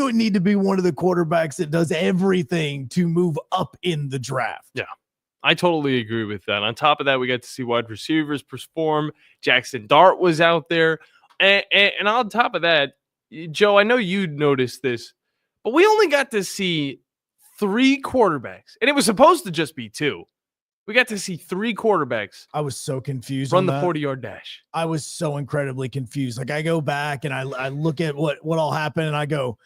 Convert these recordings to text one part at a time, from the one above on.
would need to be one of the quarterbacks that does everything to move up in the draft. Yeah, I totally agree with that. On top of that, we got to see wide receivers perform. Jackson Dart was out there. And on top of that, Joe, I know you noticed this, but we only got to see 3 quarterbacks, and it was supposed to just be 2. We got to see 3 quarterbacks. I was so confused. Run the 40-yard dash. I was so incredibly confused. Like I go back and I look at what all happened and I go,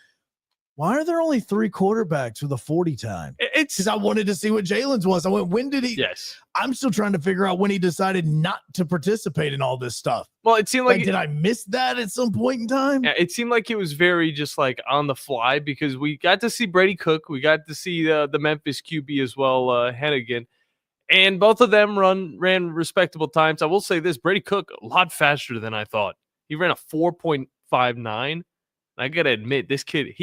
why are there only 3 quarterbacks with a 40 time? It's because I wanted to see what Jalen's was. I went, when did he? Yes. I'm still trying to figure out when he decided not to participate in all this stuff. Well, it seemed like did I miss that at some point in time? Yeah, it seemed like it was very just like on the fly because we got to see Brady Cook. We got to see the Memphis QB as well, Hennigan. And both of them ran respectable times. I will say this, Brady Cook, a lot faster than I thought. He ran a 4.59. I got to admit, this kid,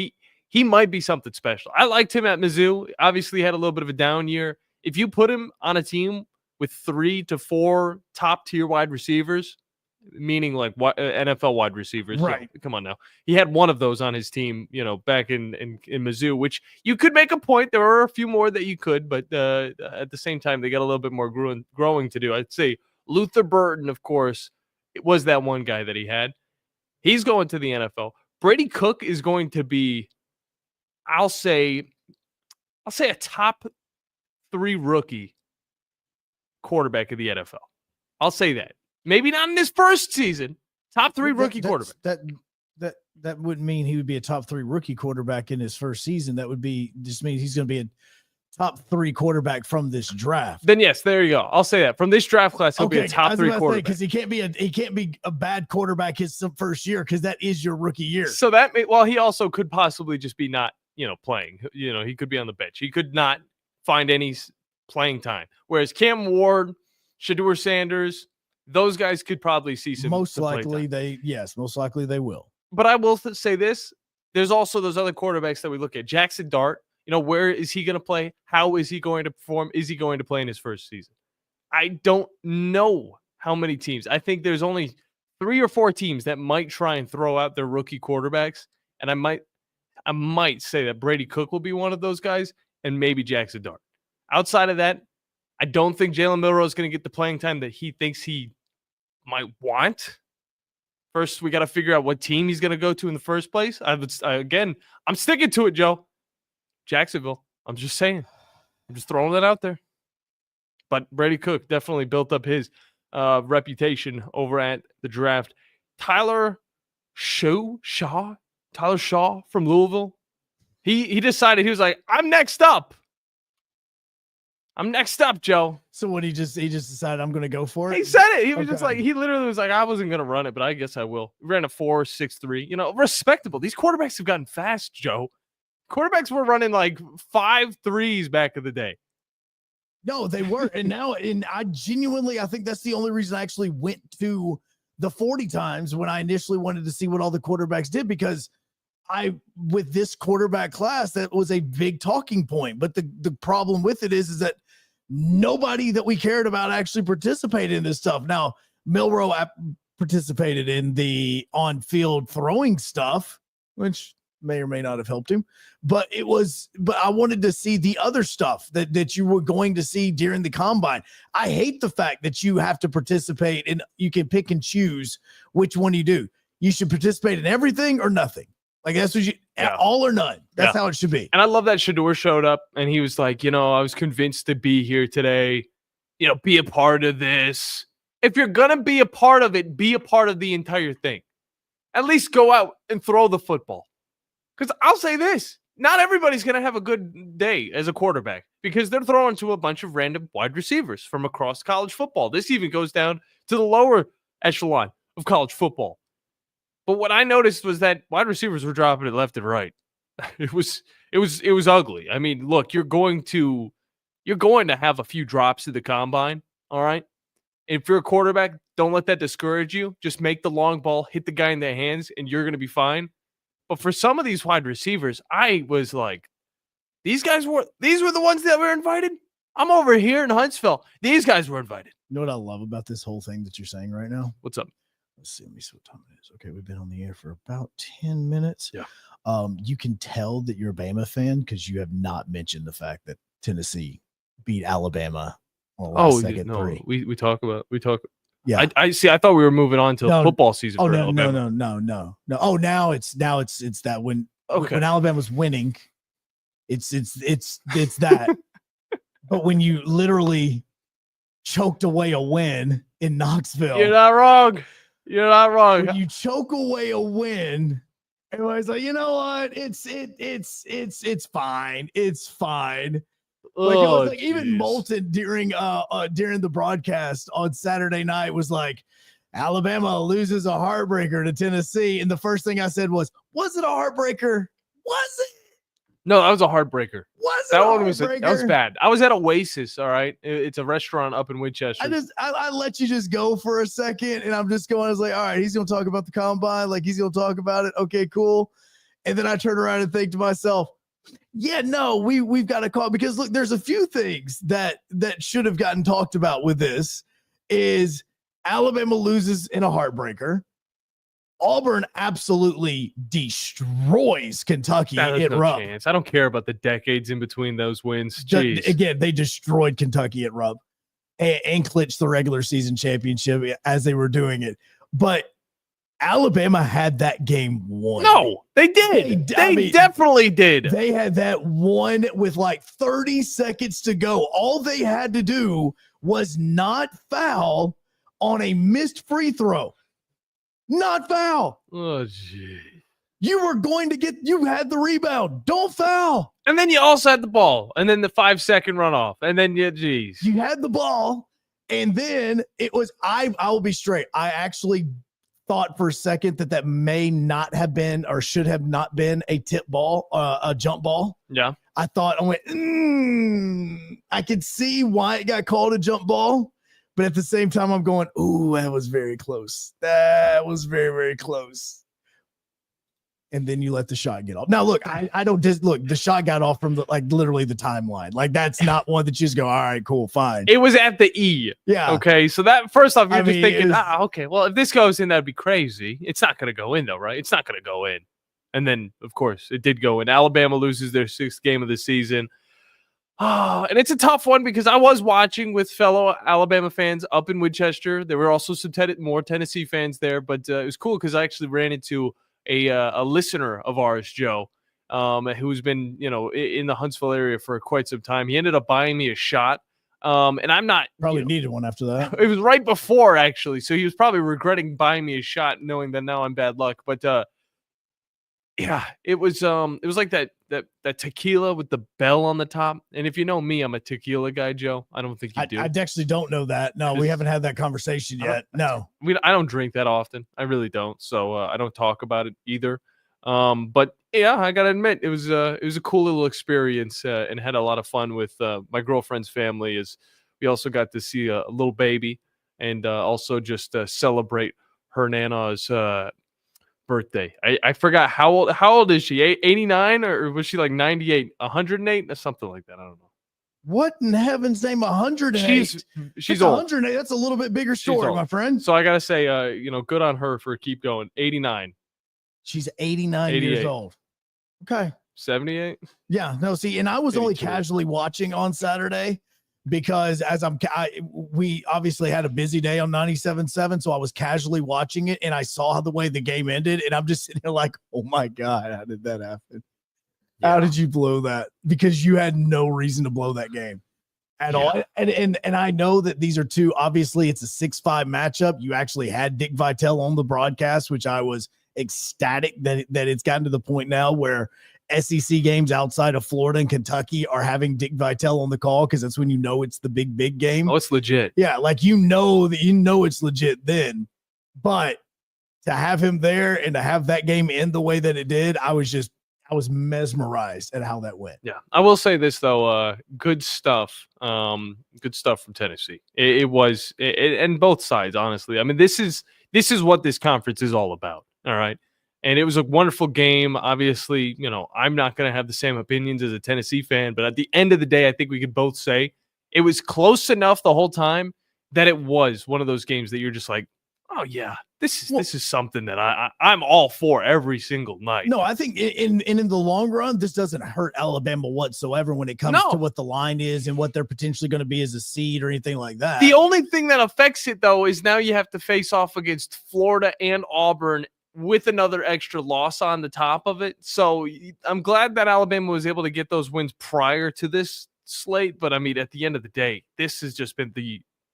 he might be something special. I liked him at Mizzou. Obviously, had a little bit of a down year. If you put him on a team with 3 to 4 top-tier wide receivers, meaning like NFL wide receivers. Right. Come on now. He had one of those on his team, back in Mizzou, which you could make a point. There are a few more that you could, but at the same time, they got a little bit more growing to do. I'd say Luther Burton, of course, it was that one guy that he had. He's going to the NFL. Brady Cook is going to be, I'll say a top 3 rookie quarterback of the NFL. I'll say that. Maybe not in his first season. Top 3 rookie quarterback. That wouldn't mean he would be a top 3 rookie quarterback in his first season. That would just mean he's going to be a top 3 quarterback from this draft. Then yes, there you go. I'll say that from this draft class, he'll be a top 3 quarterback because he can't be a bad quarterback his first year because that is your rookie year. So he also could possibly just be not playing. He could be on the bench. He could not find any playing time. Whereas Cam Ward, Shedeur Sanders. Those guys could probably see some. Most likely they will. But I will say this: there's also those other quarterbacks that we look at. Jackson Dart. Where is he going to play? How is he going to perform? Is he going to play in his first season? I don't know how many teams. I think there's only 3 or 4 teams that might try and throw out their rookie quarterbacks, and I might say that Brady Cook will be one of those guys, and maybe Jackson Dart. Outside of that, I don't think Jalen Milroe is going to get the playing time that he thinks he might want. First, we got to figure out what team he's going to go to in the first place. I'm sticking to it, Joe. Jacksonville. I'm just saying. I'm just throwing that out there. But Brady Cook definitely built up his reputation over at the draft. Tyler Shaw from Louisville. He decided, he was like, I'm next up, Joe. So what he just decided I'm going to go for it? He said it. He was just like, he literally was like, I wasn't going to run it, but I guess I will. He ran a 4.63, respectable. These quarterbacks have gotten fast, Joe. Quarterbacks were running like 5.3s back in the day. No, they weren't. And I think that's the only reason I actually went to the 40 times when I initially wanted to see what all the quarterbacks did, because with this quarterback class, that was a big talking point. But the problem with it is that nobody that we cared about actually participated in this stuff. Now, Milroe participated in the on-field throwing stuff, which may or may not have helped him, but I wanted to see the other stuff that you were going to see during the combine. I hate the fact that you have to participate and you can pick and choose which one you do. You should participate in everything or nothing. Like that's what all or none. That's how it should be. And I love that Shedeur showed up and he was like, I was convinced to be here today, be a part of this. If you're going to be a part of it, be a part of the entire thing. At least go out and throw the football. Because I'll say this, not everybody's going to have a good day as a quarterback because they're throwing to a bunch of random wide receivers from across college football. This even goes down to the lower echelon of college football. But what I noticed was that wide receivers were dropping it left and right. It was ugly. I mean, look, you're going to have a few drops at the combine, all right? If you're a quarterback, don't let that discourage you. Just make the long ball, hit the guy in the hands, and you're going to be fine. But for some of these wide receivers, I was like, these were the ones that were invited? I'm over here in Huntsville. These guys were invited. You know what I love about this whole thing that you're saying right now? What's up? Let's see what time it is. Okay, we've been on the air for about 10 minutes. Yeah. You can tell that you're a Bama fan because you have not mentioned the fact that Tennessee beat Alabama on the last second three. We talk. Yeah, I see. I thought we were moving on to football season. Oh for no, Alabama. no. Oh, now it's that when Alabama's winning, it's that. But when you literally choked away a win in Knoxville, you're not wrong. You're not wrong. When you choke away a win, everybody's like, you know what? It's fine. It's fine. Like it was like even Moulton during the broadcast on Saturday night was like, Alabama loses a heartbreaker to Tennessee, and the first thing I said was it a heartbreaker? Was it? No, that was a heartbreaker. That was bad. I was at Oasis. All right, it's a restaurant up in Winchester. I let you just go for a second, and I'm just going. I was like, all right, he's gonna talk about the combine, like he's gonna talk about it. Okay, cool. And then I turn around and think to myself, yeah, no, we've got to call, because look, there's a few things that should have gotten talked about with this. Is Alabama loses in a heartbreaker. Auburn absolutely destroys Kentucky at Rupp. Chance. I don't care about the decades in between those wins. Again, they destroyed Kentucky at Rupp and clinched the regular season championship as they were doing it. But Alabama had that game won. No, they did. They definitely did. They had that one with like 30 seconds to go. All they had to do was not foul on a missed free throw. Not foul. Oh, gee. You had the rebound. Don't foul. And then you also had the ball. And then the 5-second runoff. And then, geez. You had the ball. And then it was, I will be straight. I actually thought for a second that may not have been or should have not been a tip ball, a jump ball. Yeah. I thought, I went, I could see why it got called a jump ball. But at the same time, I'm going, ooh, that was very close. That was very, very close. And then you let the shot get off. Now, look, I don't just look. The shot got off from literally the timeline. Like that's not one that you just go, all right, cool, fine. It was at the E. Yeah. Okay. So that first off, you're just thinking, okay, well, if this goes in, that'd be crazy. It's not going to go in though, right? It's not going to go in. And then, of course, it did go in. Alabama loses their 6th game of the season. And it's a tough one because I was watching with fellow Alabama fans up in Winchester. There were also some more Tennessee fans there, but it was cool because I actually ran into a listener of ours, Joe, who's been in the Huntsville area for quite some time. He ended up buying me a shot, and I'm not needed one after that. It was right before actually, so he was probably regretting buying me a shot, knowing that now I'm bad luck. But yeah, it was like that tequila with the bell on the top. And if you know me, I'm a tequila guy, Joe. I don't think you do. I actually don't know that. No, we haven't had that conversation yet. No. I don't drink that often. I really don't. So I don't talk about it either. But yeah, I gotta admit, it was a cool little experience and had a lot of fun with my girlfriend's family. As we also got to see a little baby and also just celebrate her nana's birthday. I forgot how old is she? 89 or was she like 98? 108 or something like that. I don't know. What in heaven's name? 108. She's old. 108. That's a little bit bigger story, my friend. So I gotta say, good on her for keep going. 89. She's 89 years old. Okay. 78. Yeah. No. See, and I was 82. Only casually watching on Saturday. Because we obviously had a busy day on 97.7, so I was casually watching it, and I saw the way the game ended, and I'm just sitting there like, oh my God, how did that happen? Yeah. How did you blow that? Because you had no reason to blow that game at all. And I know that these are two, obviously it's a 6-5 matchup. You actually had Dick Vitale on the broadcast, which I was ecstatic that it's gotten to the point now where SEC games outside of Florida and Kentucky are having Dick Vitale on the call, because that's when you know it's the big game. Oh, it's legit. Yeah, like it's legit then. But to have him there and to have that game end the way that it did, I was mesmerized at how that went. Yeah, I will say this though, good stuff. Good stuff from Tennessee. It was and both sides, honestly. I mean, this is what this conference is all about. All right. And it was a wonderful game. Obviously, I'm not going to have the same opinions as a Tennessee fan, but at the end of the day, I think we could both say it was close enough the whole time that it was one of those games that you're just like, Oh yeah, this is something that I'm all for every single night. No, I think in the long run, this doesn't hurt Alabama whatsoever when it comes to what the line is and what they're potentially going to be as a seed or anything like that. The only thing that affects it though is now you have to face off against Florida and Auburn with another extra loss on the top of it. So I'm glad that Alabama was able to get those wins prior to this slate. But I mean, at the end of the day, this has just been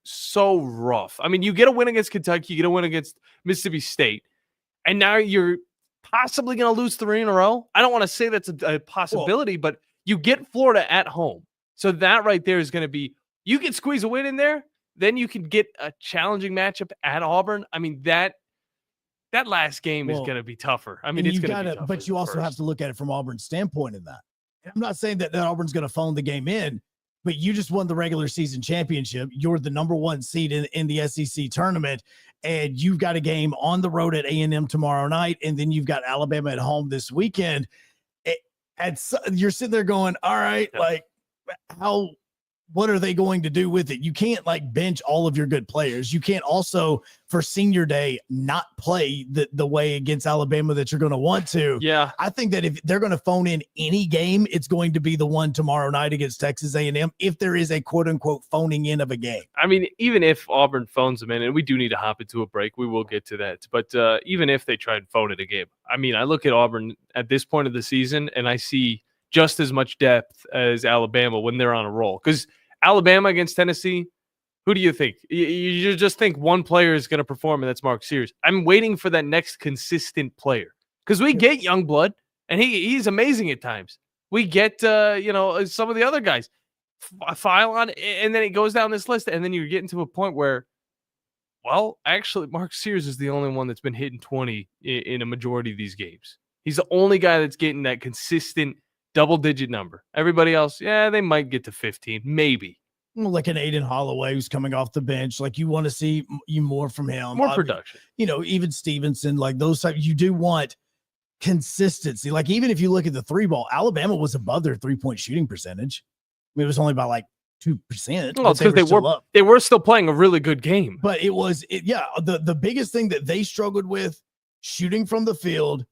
so rough. I mean, you get a win against Kentucky, you get a win against Mississippi State, and now you're possibly going to lose 3 in a row. I don't want to say that's a possibility, but you get Florida at home. So that right there is going to be, you can squeeze a win in there, then you can get a challenging matchup at Auburn. I mean, that last game is going to be tougher. I mean, it's going to be tougher. But you also have to look at it from Auburn's standpoint in that. I'm not saying that Auburn's going to phone the game in, but you just won the regular season championship. You're the number 1 seed in the SEC tournament, and you've got a game on the road at A&M tomorrow night, and then you've got Alabama at home this weekend. You're sitting there going, all right, like what are they going to do with it? You can't like bench all of your good players. You can't also for senior day not play the way against Alabama that you're going to want to. Yeah. I think that if they're going to phone in any game, it's going to be the one tomorrow night against Texas A&M, if there is a quote unquote phoning in of a game. I mean, even if Auburn phones them in, and we do need to hop into a break, we will get to that. But even if they try and phone it a game, I mean, I look at Auburn at this point of the season and I see just as much depth as Alabama when they're on a roll. Because Alabama against Tennessee, who do you think? You just think one player is going to perform, and that's Mark Sears. I'm waiting for that next consistent player because we get young blood, and he's amazing at times. We get some of the other guys file on, and then it goes down this list, and then you're getting to a point where, well, actually, Mark Sears is the only one that's been hitting 20 in a majority of these games. He's the only guy that's getting that consistent double-digit number. Everybody else, yeah, they might get to 15, maybe. Like an Aiden Holloway who's coming off the bench. Like you want to see more from him. More production. Even Stevenson, like those types, you do want consistency. Like even if you look at the 3-ball, Alabama was above their 3-point shooting percentage. I mean, it was only by like 2%. Well, it's because they were still playing a really good game. But the biggest thing that they struggled with, shooting from the field,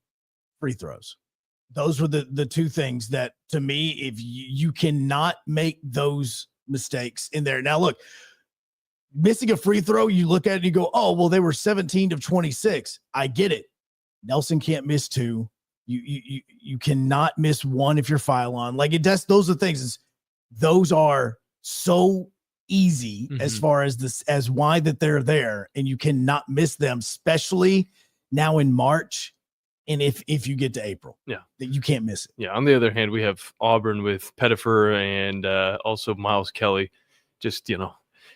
free throws. Those were the two things that, to me, if you cannot make those mistakes in there. Now, look, missing a free throw, you look at it and you go, oh, well, they were 17 of 26. I get it. Nelson can't miss 2. You cannot miss 1 if you're file on. Like it does. Those are things. Those are so easy as far as this, as why that they're there, and you cannot miss them, especially now in March. And if you get to April, that you can't miss it. Yeah. On the other hand, we have Auburn with Pettifer and also Miles Kelly, just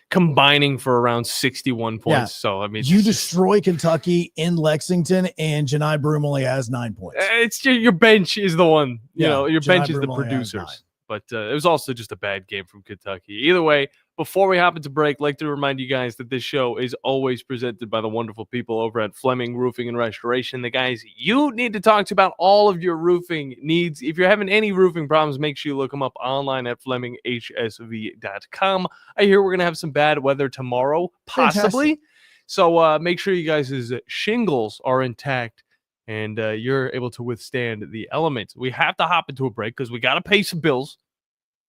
combining for around 61 points. Yeah. So I mean, you destroy Kentucky in Lexington, and Janai Broome only has 9 points. It's your bench is the one. Your Janai bench is the producers. But it was also just a bad game from Kentucky. Either way, before we hop into break, I'd like to remind you guys that this show is always presented by the wonderful people over at Fleming Roofing and Restoration. The guys you need to talk to about all of your roofing needs. If you're having any roofing problems, make sure you look them up online at FlemingHSV.com. I hear we're going to have some bad weather tomorrow, possibly. Fantastic. So make sure you guys' shingles are intact and you're able to withstand the elements. We have to hop into a break because we got to pay some bills.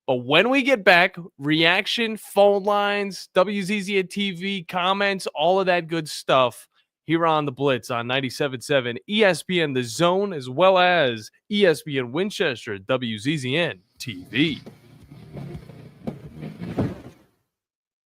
But when we get back, reaction, phone lines, WZZ at TV, comments, all of that good stuff here on the Blitz on 97.7 ESPN The Zone, as well as ESPN Winchester, WZZN TV.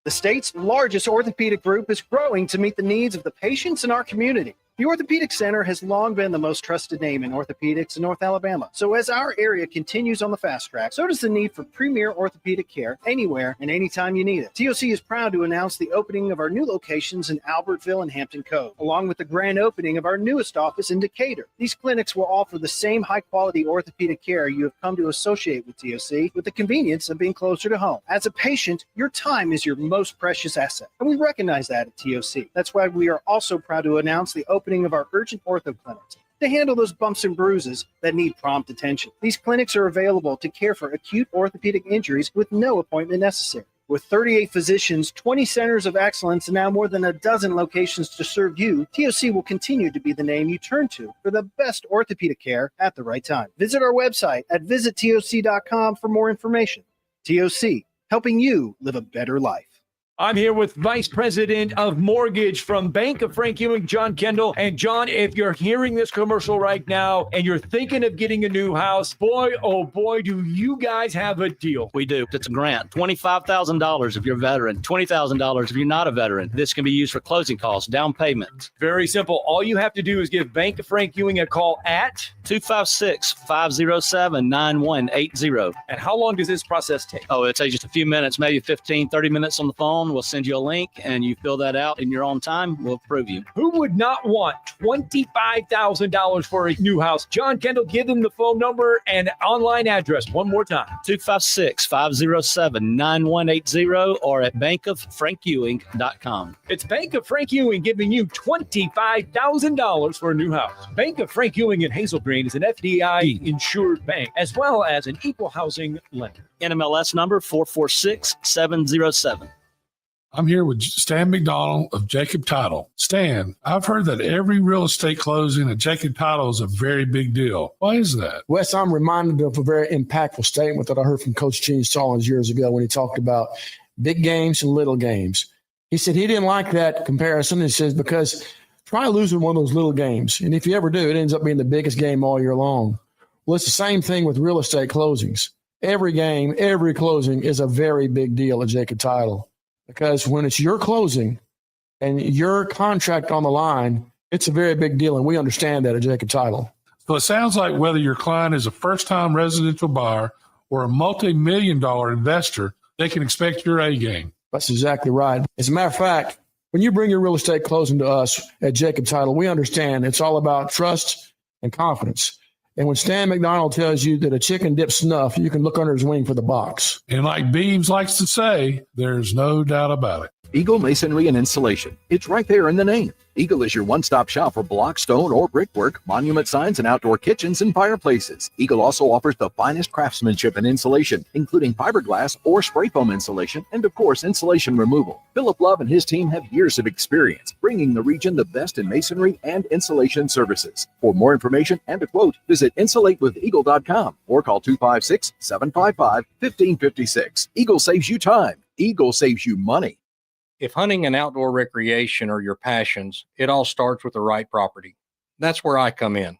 The state's largest orthopedic group is growing to meet the needs of the patients in our community. The Orthopedic Center has long been the most trusted name in orthopedics in North Alabama. So as our area continues on the fast track, so does the need for premier orthopedic care anywhere and anytime you need it. TOC is proud to announce the opening of our new locations in Albertville and Hampton Cove, along with the grand opening of our newest office in Decatur. These clinics will offer the same high-quality orthopedic care you have come to associate with TOC, with the convenience of being closer to home. As a patient, your time is your most precious asset, and we recognize that at TOC. That's why we are also proud to announce the opening of our urgent ortho clinics to handle those bumps and bruises that need prompt attention. These clinics are available to care for acute orthopedic injuries with no appointment necessary. With 38 physicians, 20 centers of excellence, and now more than a dozen locations to serve you, TOC will continue to be the name you turn to for the best orthopedic care at the right time. Visit our website at visittoc.com for more information. TOC, helping you live a better life. I'm here with Vice President of Mortgage from Bank of Frank Ewing, John Kendall. And John, if you're hearing this commercial right now and you're thinking of getting a new house, boy, oh boy, do you guys have a deal. We do. It's a grant. $25,000 if you're a veteran, $20,000 if you're not a veteran. This can be used for closing costs, down payments. Very simple. All you have to do is give Bank of Frank Ewing a call at 256-507-9180. And how long does this process take? Oh, it takes just a few minutes, maybe 15, 30 minutes on the phone. We'll send you a link and you fill that out in your own time. We'll approve you. Who would not want $25,000 for a new house? John Kendall, give them the phone number and online address one more time. 256-507-9180 or at bankoffrankewing.com. It's Bank of Frank Ewing giving you $25,000 for a new house. Bank of Frank Ewing in Hazel Green is an FDIC insured bank as well as an equal housing lender. NMLS number 446707. I'm here with Stan McDonald of Jacob Title. Stan, I've heard that every real estate closing at Jacob Title is a very big deal. Why is that? Wes, I'm reminded of a very impactful statement that I heard from Coach Gene Stallings years ago when he talked about big games and little games. He said he didn't like that comparison. He says, because try losing one of those little games. And if you ever do, it ends up being the biggest game all year long. Well, it's the same thing with real estate closings. Every game, every closing is a very big deal at Jacob Title. Because when it's your closing and your contract on the line, it's a very big deal. And we understand that at Jacob Title. So it sounds like whether your client is a first-time residential buyer or a multi-million-dollar investor, they can expect your A game. That's exactly right. As a matter of fact, when you bring your real estate closing to us at Jacob Title, we understand it's all about trust and confidence. And when Stan McDonald tells you that a chicken dips snuff, you can look under his wing for the box. And like Beams likes to say, there's no doubt about it. Eagle Masonry and Installation. It's right there in the name. Eagle is your one-stop shop for block, stone, or brickwork, monument signs, and outdoor kitchens and fireplaces. Eagle also offers the finest craftsmanship and insulation, including fiberglass or spray foam insulation, and of course, insulation removal. Philip Love and his team have years of experience, bringing the region the best in masonry and insulation services. For more information and a quote, visit insulatewitheagle.com or call 256-755-1556. Eagle saves you time. Eagle saves you money. If hunting and outdoor recreation are your passions, it all starts with the right property. That's where I come in.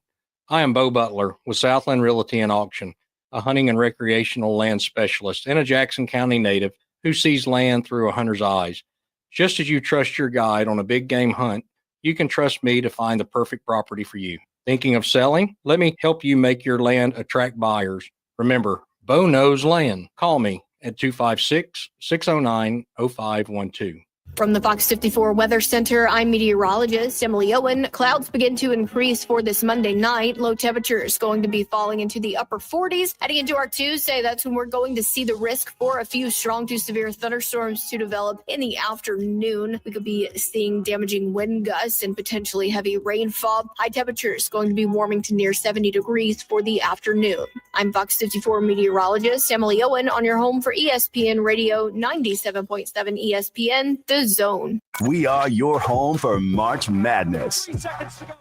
I am Bo Butler with Southland Realty and Auction, a hunting and recreational land specialist and a Jackson County native who sees land through a hunter's eyes. Just as you trust your guide on a big game hunt, you can trust me to find the perfect property for you. Thinking of selling? Let me help you make your land attract buyers. Remember, Bo knows land. Call me at 256-609-0512. From the Fox 54 Weather Center, I'm meteorologist Emily Owen. Clouds begin to increase for this Monday night. Low temperatures going to be falling into the upper 40s. Heading into our Tuesday, that's when we're going to see the risk for a few strong to severe thunderstorms to develop in the afternoon. We could be seeing damaging wind gusts and potentially heavy rainfall. High temperatures going to be warming to near 70 degrees for the afternoon. I'm Fox 54 meteorologist Emily Owen on your home for ESPN Radio 97.7 ESPN, The Zone. We are your home for March Madness. 3 seconds to go.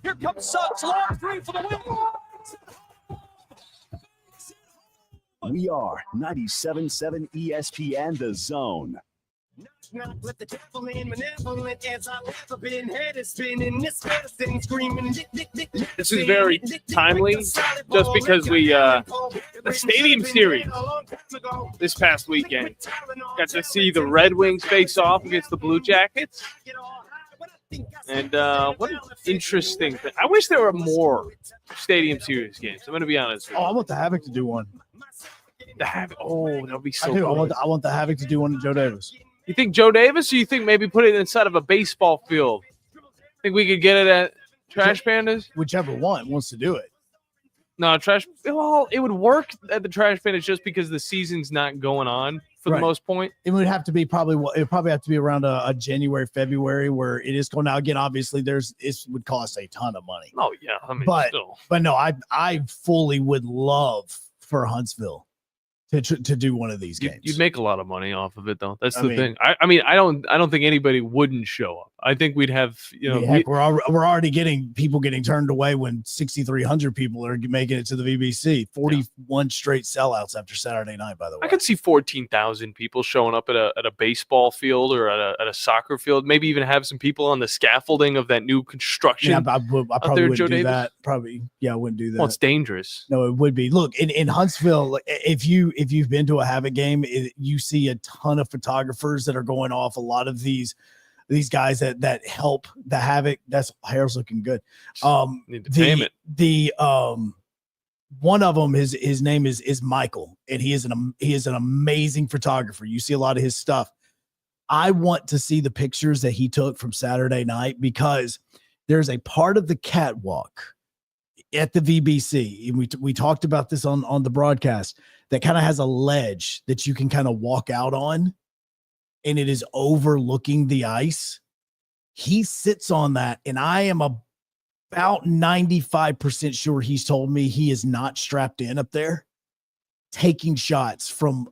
Here comes Suggs. Long three for the win. We are 97.7 ESPN, The Zone. Not with the devil in malevolent as I've ever been, head is spinning, this medicine screaming. This is very timely just because we the Stadium Series this past weekend got to see the Red Wings face off against the Blue Jackets. And what an interesting thing. I wish there were more Stadium Series games. I'm going to be honest with you. I want the Havoc to do one. The Havoc, that would be so I cool. I want the Havoc to do one to Joe Davis. You think Joe Davis, or you think maybe put it inside of a baseball field? Think we could get it at Trash Pandas? Whichever one wants to do it. No, well, it would work at the Trash Pandas just because the season's not going on for the most point. It would have to be around a January, February where it is going. Now again, obviously it would cost a ton of money. Oh yeah, I mean, but no, I fully would love for Huntsville to do one of these games. You'd make a lot of money off of it, though. That's I the mean- thing. I mean, I don't think anybody wouldn't show up. I think we'd have, you know, Heck, we're already getting people getting turned away when 6,300 people are making it to the VBC. 41 straight sellouts after Saturday night. By the way, I could see 14,000 people showing up at a baseball field or at a soccer field. Maybe even have some people on the scaffolding of that new construction. Yeah, I probably there, wouldn't Joe do Davis? that. Probably, yeah, I wouldn't do that. Well, it's dangerous. No, it would be. Look, in Huntsville, like, if you've been to a Havoc game, you see a ton of photographers that are going off. A lot of these guys that help the Havoc. That's hair's looking good. Need to tame it. The one of them, his name is Michael, and he is an amazing photographer. You see a lot of his stuff. I want to see the pictures that he took from Saturday night, because there's a part of the catwalk at the VBC, and we talked about this on the broadcast, that kind of has a ledge that you can kind of walk out on, and it is overlooking the ice. He sits on that, and I am about 95% sure he's told me he is not strapped in up there, taking shots from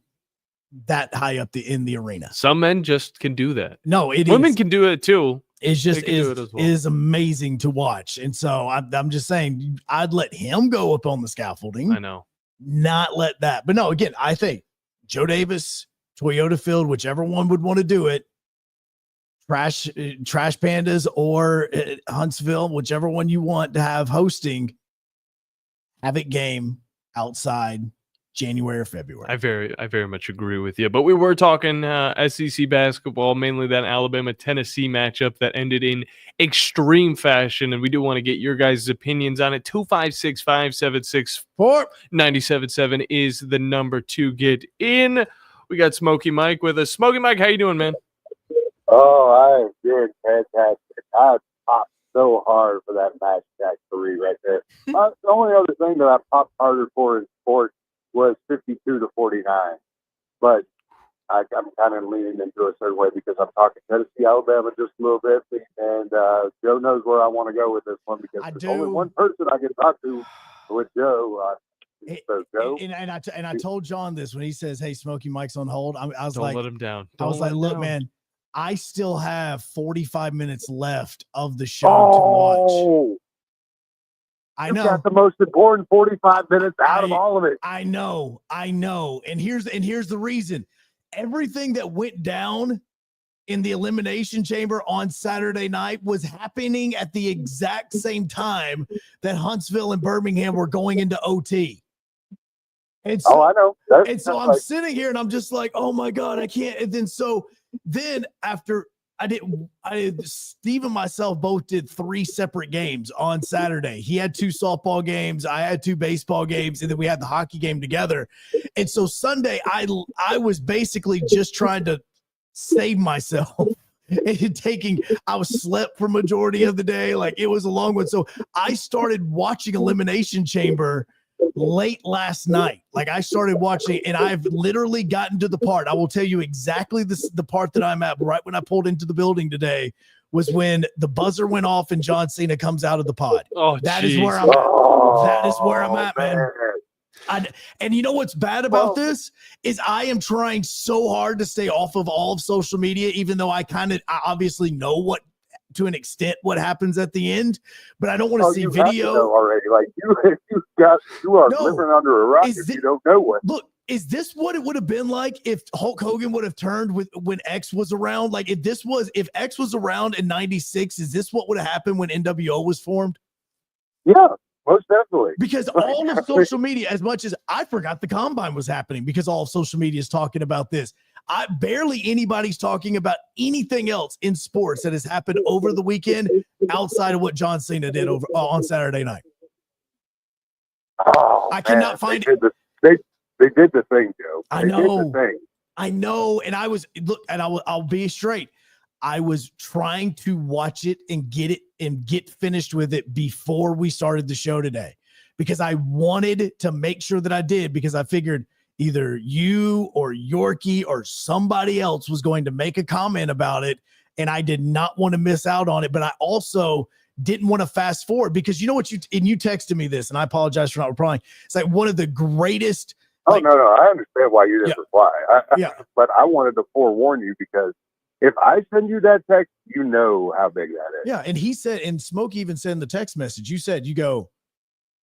that high up in the arena. Some men just can do that. No, Women can do it too. It's just They can do it as well. is amazing to watch. And so I'm just saying, I'd let him go up on the scaffolding. I know. Not let that. But no, again, I think Joe Davis, Toyota Field, whichever one would want to do it, Trash Pandas or Huntsville, whichever one you want to have hosting, have it game outside January or February. I very much agree with you. But we were talking SEC basketball, mainly that Alabama-Tennessee matchup that ended in extreme fashion, and we do want to get your guys' opinions on it. 256-576-9777 is the number to get in. We got Smokey Mike with us. Smokey Mike, how you doing, man? Oh, I am doing fantastic. I popped so hard for that match Jack 3 right there. The only other thing that I popped harder for in sports was 52-49. But I'm kind of leaning into a certain way because I'm talking Tennessee, Alabama just a little bit. And Joe knows where I want to go with this one, because there's only one person I can talk to with Joe. So Joe. And I told John this when he says, "Hey, Smokey Mike's on hold." I was Don't like, let him down. I was Don't like, let him look, down. man, I still have 45 minutes left of the show to watch. I know. You got the most important 45 minutes out of all of it. I know. And here's the reason. Everything that went down in the elimination chamber on Saturday night was happening at the exact same time that Huntsville and Birmingham were going into OT. And so, I know. I'm sitting here and I'm just like, oh my God, I can't. And then after Steve and myself both did 3 separate games on Saturday. He had 2 softball games. I had 2 baseball games, and then we had the hockey game together. And so Sunday, I was basically just trying to save myself. I was slept for majority of the day. Like, it was a long one. So I started watching Elimination Chamber late last night. Like, I started watching, and I've literally gotten to the part. I will tell you exactly the part that I'm at. Right when I pulled into the building today was when the buzzer went off and John Cena comes out of the pod. Oh, that is where I'm at. That is where I'm at, man. And you know what's bad about this is I am trying so hard to stay off of all of social media, even though I obviously know what, to an extent, what happens at the end, but I don't want to see video already. Like you are living under a rock if you don't know what. Look, is this what it would have been like if Hulk Hogan would have turned when X was around? Like, if X was around in '96, is this what would have happened when NWO was formed? Yeah, most definitely. Because all of social media, as much as I forgot the combine was happening, because all of social media is talking about this. Barely anybody's talking about anything else in sports that has happened over the weekend outside of what John Cena did on Saturday night. I cannot find it. They did the thing, Joe. I know. And I'll be straight. I was trying to watch it and get finished with it before we started the show today, because I wanted to make sure that I did, because I figured either you or Yorkie or somebody else was going to make a comment about it, and I did not want to miss out on it. But I also didn't want to fast forward, because you know what, you texted me this, and I apologize for not replying. It's like one of the greatest Oh, no. I understand why you didn't reply. Yeah. But I wanted to forewarn you because if I send you that text, you know how big that is. Yeah. And he said, and Smoke even said in the text message, you go,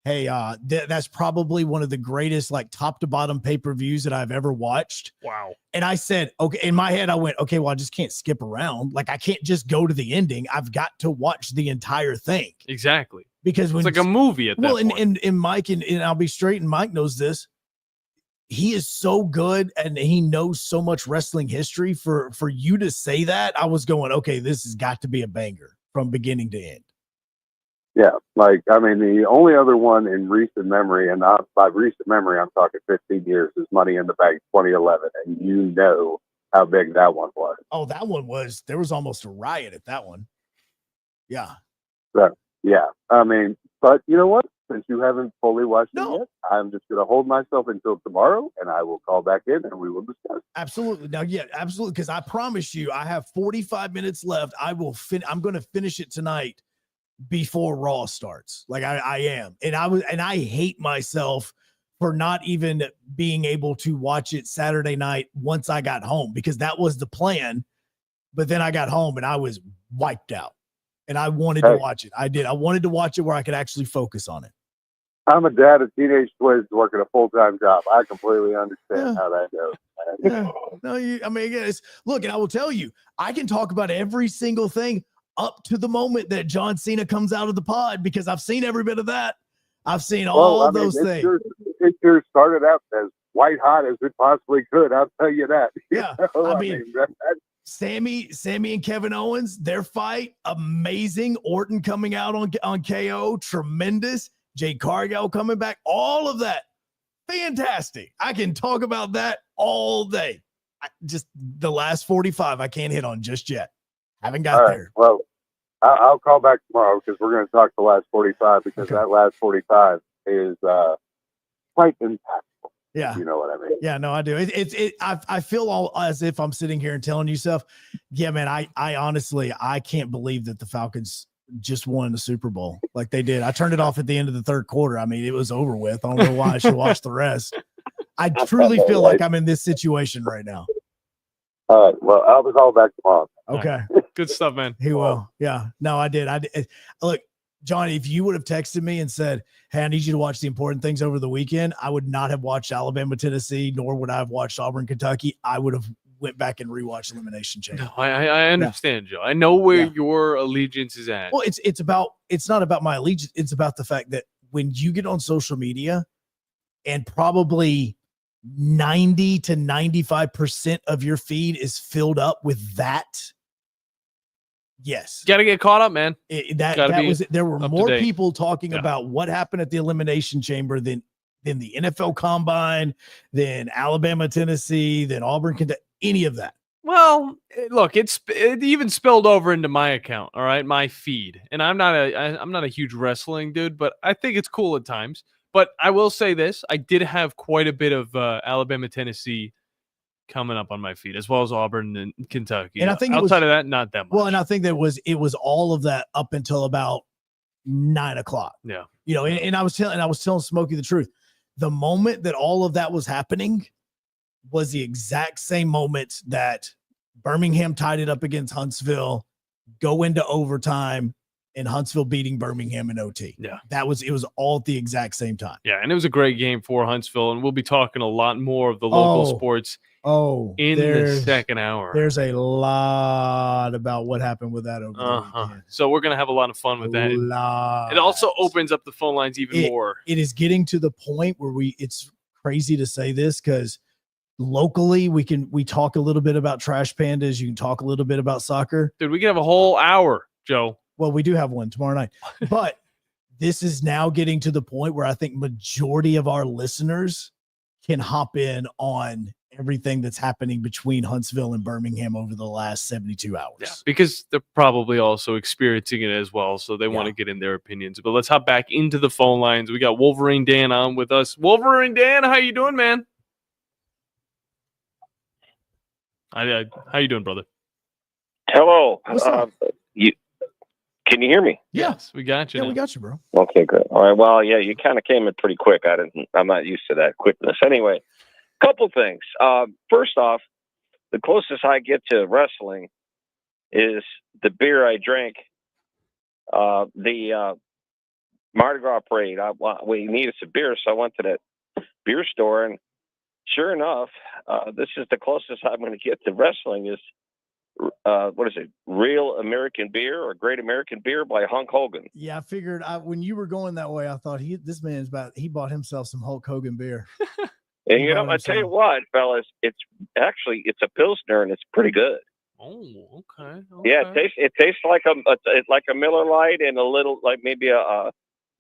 hey, that's probably one of the greatest, like top to bottom pay-per-views that I've ever watched. Wow. And I said, okay, in my head, I went, okay, well, I just can't skip around. Like I can't just go to the ending. I've got to watch the entire thing. Exactly. Because when it's like a movie at that point. And Mike, and I'll be straight, and Mike knows this. He is so good and he knows so much wrestling history. For you to say that, I was going, okay, this has got to be a banger from beginning to end. Yeah, like, I mean, the only other one in recent memory, and by recent memory, I'm talking 15 years, is Money in the Bank 2011, and you know how big that one was. Oh, that one was, there was almost a riot at that one. Yeah. So, yeah, I mean, but you know what? Since you haven't fully watched it yet, I'm just going to hold myself until tomorrow, and I will call back in, and we will discuss. Absolutely. Now, yeah, absolutely, because I promise you, I have 45 minutes left. I'm going to finish it tonight before Raw starts. Like I am. And I hate myself for not even being able to watch it Saturday night once I got home, because that was the plan. But then I got home and I was wiped out and I wanted to watch it. I did. I wanted to watch it where I could actually focus on it. I'm a dad of teenage twins working a full-time job. I completely understand how that goes. Yeah. No, I mean, again, look, and I will tell you, I can talk about every single thing up to the moment that John Cena comes out of the pod, because I've seen every bit of that. I've seen all those things. It sure started out as white hot as it possibly could. I'll tell you that. Yeah. I mean Sammy and Kevin Owens, their fight, amazing. Orton coming out on KO, tremendous. Jade Cargill coming back, all of that, fantastic. I can talk about that all day. Just the last 45, I can't hit on just yet. Haven't got there. Well, I'll call back tomorrow because we're going to talk the last 45, because that last 45 is quite impactful. Yeah. You know what I mean? Yeah, no, I do. I feel all as if I'm sitting here and telling you stuff. Yeah, man, I honestly, I can't believe that the Falcons just won the Super Bowl like they did. I turned it off at the end of the third quarter. I mean, it was over with. I don't know why I should watch the rest. I truly feel like I'm in this situation right now. All right. Well, I'll be calling back tomorrow. Okay. Good stuff, man. He will. Yeah. No, I did. Look, Johnny, if you would have texted me and said, hey, I need you to watch the important things over the weekend, I would not have watched Alabama, Tennessee, nor would I have watched Auburn, Kentucky. I would have went back and rewatched Elimination Chamber. No, I understand, Joe. I know where your allegiance is at. Well, it's not about my allegiance. It's about the fact that when you get on social media and probably 90 to 95% of your feed is filled up with that. Yes. Got to get caught up, man. There were more people talking about what happened at the Elimination Chamber than the NFL Combine, than Alabama, Tennessee, than Auburn, Kentucky, any of that. Well, look, it even spilled over into my account. All right. My feed. And I'm not a huge wrestling dude, but I think it's cool at times. But I will say this, I did have quite a bit of Alabama, Tennessee coming up on my feed, as well as Auburn and Kentucky. And I think outside of that, not that much. Well, and I think it was all of that up until about 9 o'clock. Yeah. You know, and I was telling Smokey the truth. The moment that all of that was happening was the exact same moment that Birmingham tied it up against Huntsville, go into overtime, and Huntsville beating Birmingham in OT. Yeah. It was all at the exact same time. Yeah, and it was a great game for Huntsville, and we'll be talking a lot more of the local sports in the second hour. There's a lot about what happened with that over the weekend. So we're going to have a lot of fun with that. It also opens up the phone lines even more. It is getting to the point where it's crazy to say this, because locally we talk a little bit about trash pandas. You can talk a little bit about soccer. Dude, we can have a whole hour, Joe. Well, we do have one tomorrow night, but this is now getting to the point where I think majority of our listeners can hop in on everything that's happening between Huntsville and Birmingham over the last 72 hours. Yeah, because they're probably also experiencing it as well, so they want to get in their opinions. But let's hop back into the phone lines. We got Wolverine Dan on with us. Wolverine Dan, how you doing, man? How you doing, brother? Hello. Can you hear me? Yes, we got you. Yeah, now. we got you, bro. Okay, good. All right. Well, yeah, you kind of came in pretty quick. I'm not used to that quickness. Anyway, couple things. First off, the closest I get to wrestling is the beer I drank. The Mardi Gras parade. We needed some beer, so I went to that beer store, and sure enough, this is the closest I'm going to get to wrestling. Is what is it? Real American Beer or Great American Beer by Hunk Hogan. Yeah, I figured when you were going that way, I thought he bought himself some Hulk Hogan beer. And you know, I tell you what, fellas, it's a Pilsner, and it's pretty good. Oh, okay. Yeah, it tastes like a Miller Lite and a little like maybe a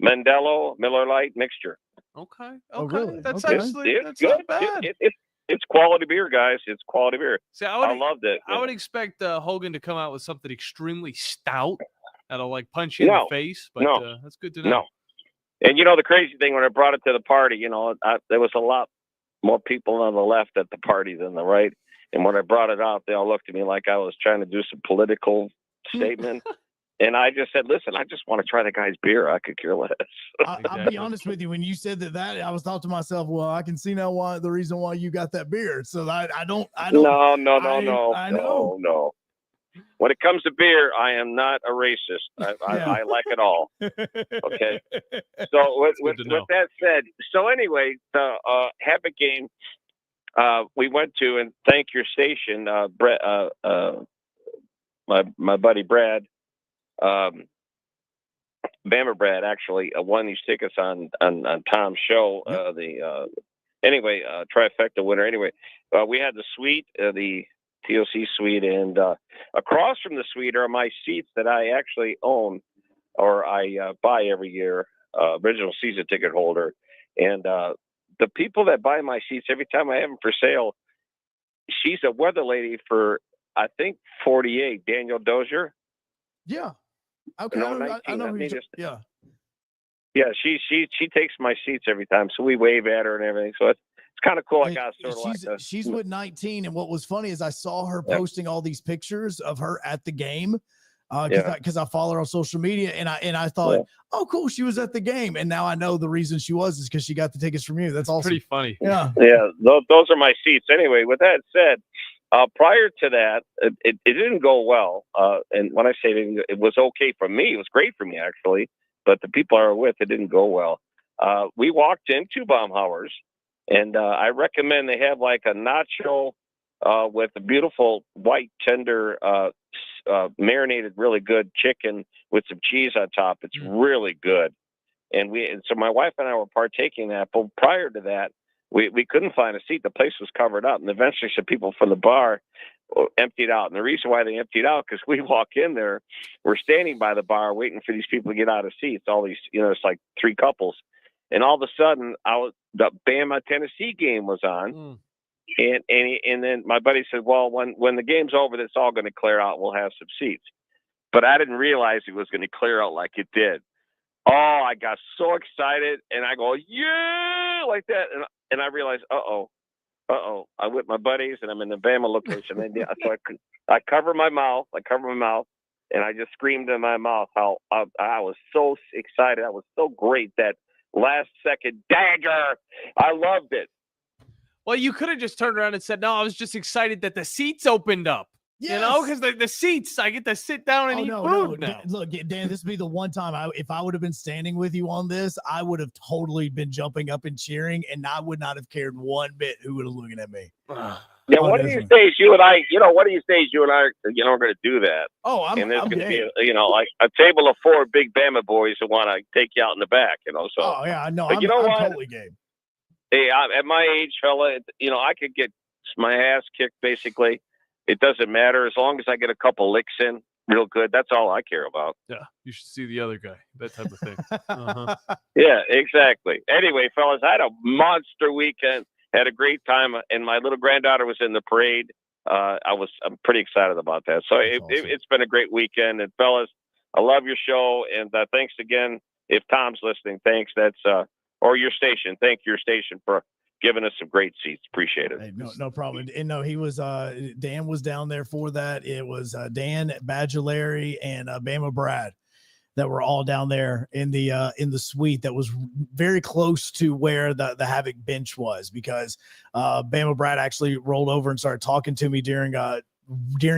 Mandela Miller Lite mixture. Okay. Oh, really? That's Okay. actually It's that's good. not bad. It's quality beer, guys. It's quality beer. See, I loved it. I would expect Hogan to come out with something extremely stout that'll like punch you in the face. But that's good to know. No. And you know the crazy thing, when I brought it to the party, you know, there was a lot more people on the left at the party than the right. And when I brought it out, they all looked at me like I was trying to do some political statement. And I just said, listen, I just want to try the guy's beer. I could care less. I'll be honest with you. When you said that, I was thought to myself, well, I can see now the reason why you got that beer. So I don't. No. I know. No. When it comes to beer, I am not a racist. I like it all. Okay. So with that said, so anyway, the Habit game we went to, and thank your station, Brett, my buddy Brad, Bama Brad actually won these tickets on Tom's show. Trifecta winner. Anyway, we had the suite, the TOC suite, and across from the suite are my seats that I actually own, or I buy every year. Original season ticket holder, and the people that buy my seats every time I have them for sale. She's a weather lady for I think 48. Daniel Dozier. Yeah. Okay. No, I know. Yeah. She takes my seats every time, so we wave at her and everything. So it's kind of cool. I got sort of like she's with 19, and what was funny is I saw her posting all these pictures of her at the game because I follow her on social media, and I thought, oh, cool, she was at the game, and now I know the reason she was is because she got the tickets from you. That's awesome. Pretty funny. Yeah. Those are my seats. Anyway, with that said, prior to that, it didn't go well. And when I say it was okay for me, it was great for me actually. But the people I were with, it didn't go well. We walked into Baumhauer's, and I recommend they have like a nacho with a beautiful white tender marinated really good chicken with some cheese on top. It's really good. And so my wife and I were partaking that. But prior to that, we couldn't find a seat. The place was covered up, and eventually some people from the bar emptied out. And the reason why they emptied out, because we walk in there, we're standing by the bar waiting for these people to get out of seats. All these, it's like three couples, and all of a sudden, the Bama Tennessee game was on, and then my buddy said, "Well, when the game's over, that's all going to clear out. We'll have some seats." But I didn't realize it was going to clear out like it did. Oh, I got so excited, and I go, yeah, like that. And I realized, I'm with my buddies, and I'm in the Bama location. And so I cover my mouth, and I just screamed in my mouth how I was so excited. I was so great that last second dagger. I loved it. Well, you could have just turned around and said, no, I was just excited that the seats opened up. Yes. Because the seats, I get to sit down and eat food now. Look, Dan, this would be the one time if I would have been standing with you on this, I would have totally been jumping up and cheering, and I would not have cared one bit who would have looking at me. Yeah, one of these days you and I are going to do that. Oh, I'm there's going to game. be, like a table of 4 big Bama boys who want to take you out in the back, So. Oh yeah, no, I'm totally game. Hey, at my age, fella, I could get my ass kicked basically. It doesn't matter as long as I get a couple licks in real good. That's all I care about. Yeah, you should see the other guy. That type of thing. Yeah, exactly. Anyway, fellas, I had a monster weekend. Had a great time, and my little granddaughter was in the parade. I'm pretty excited about that. So it's been a great weekend. And fellas, I love your show, and thanks again. If Tom's listening, thanks. Or your station. Thank your station for giving us some great seats. Appreciate it. Hey, no problem. And no, he was Dan was down there for that. It was Dan, Badger Larry, and Bama Brad. that were all down there in the suite that was very close to where the Havoc bench was, because Bama Brad actually rolled over and started talking to me during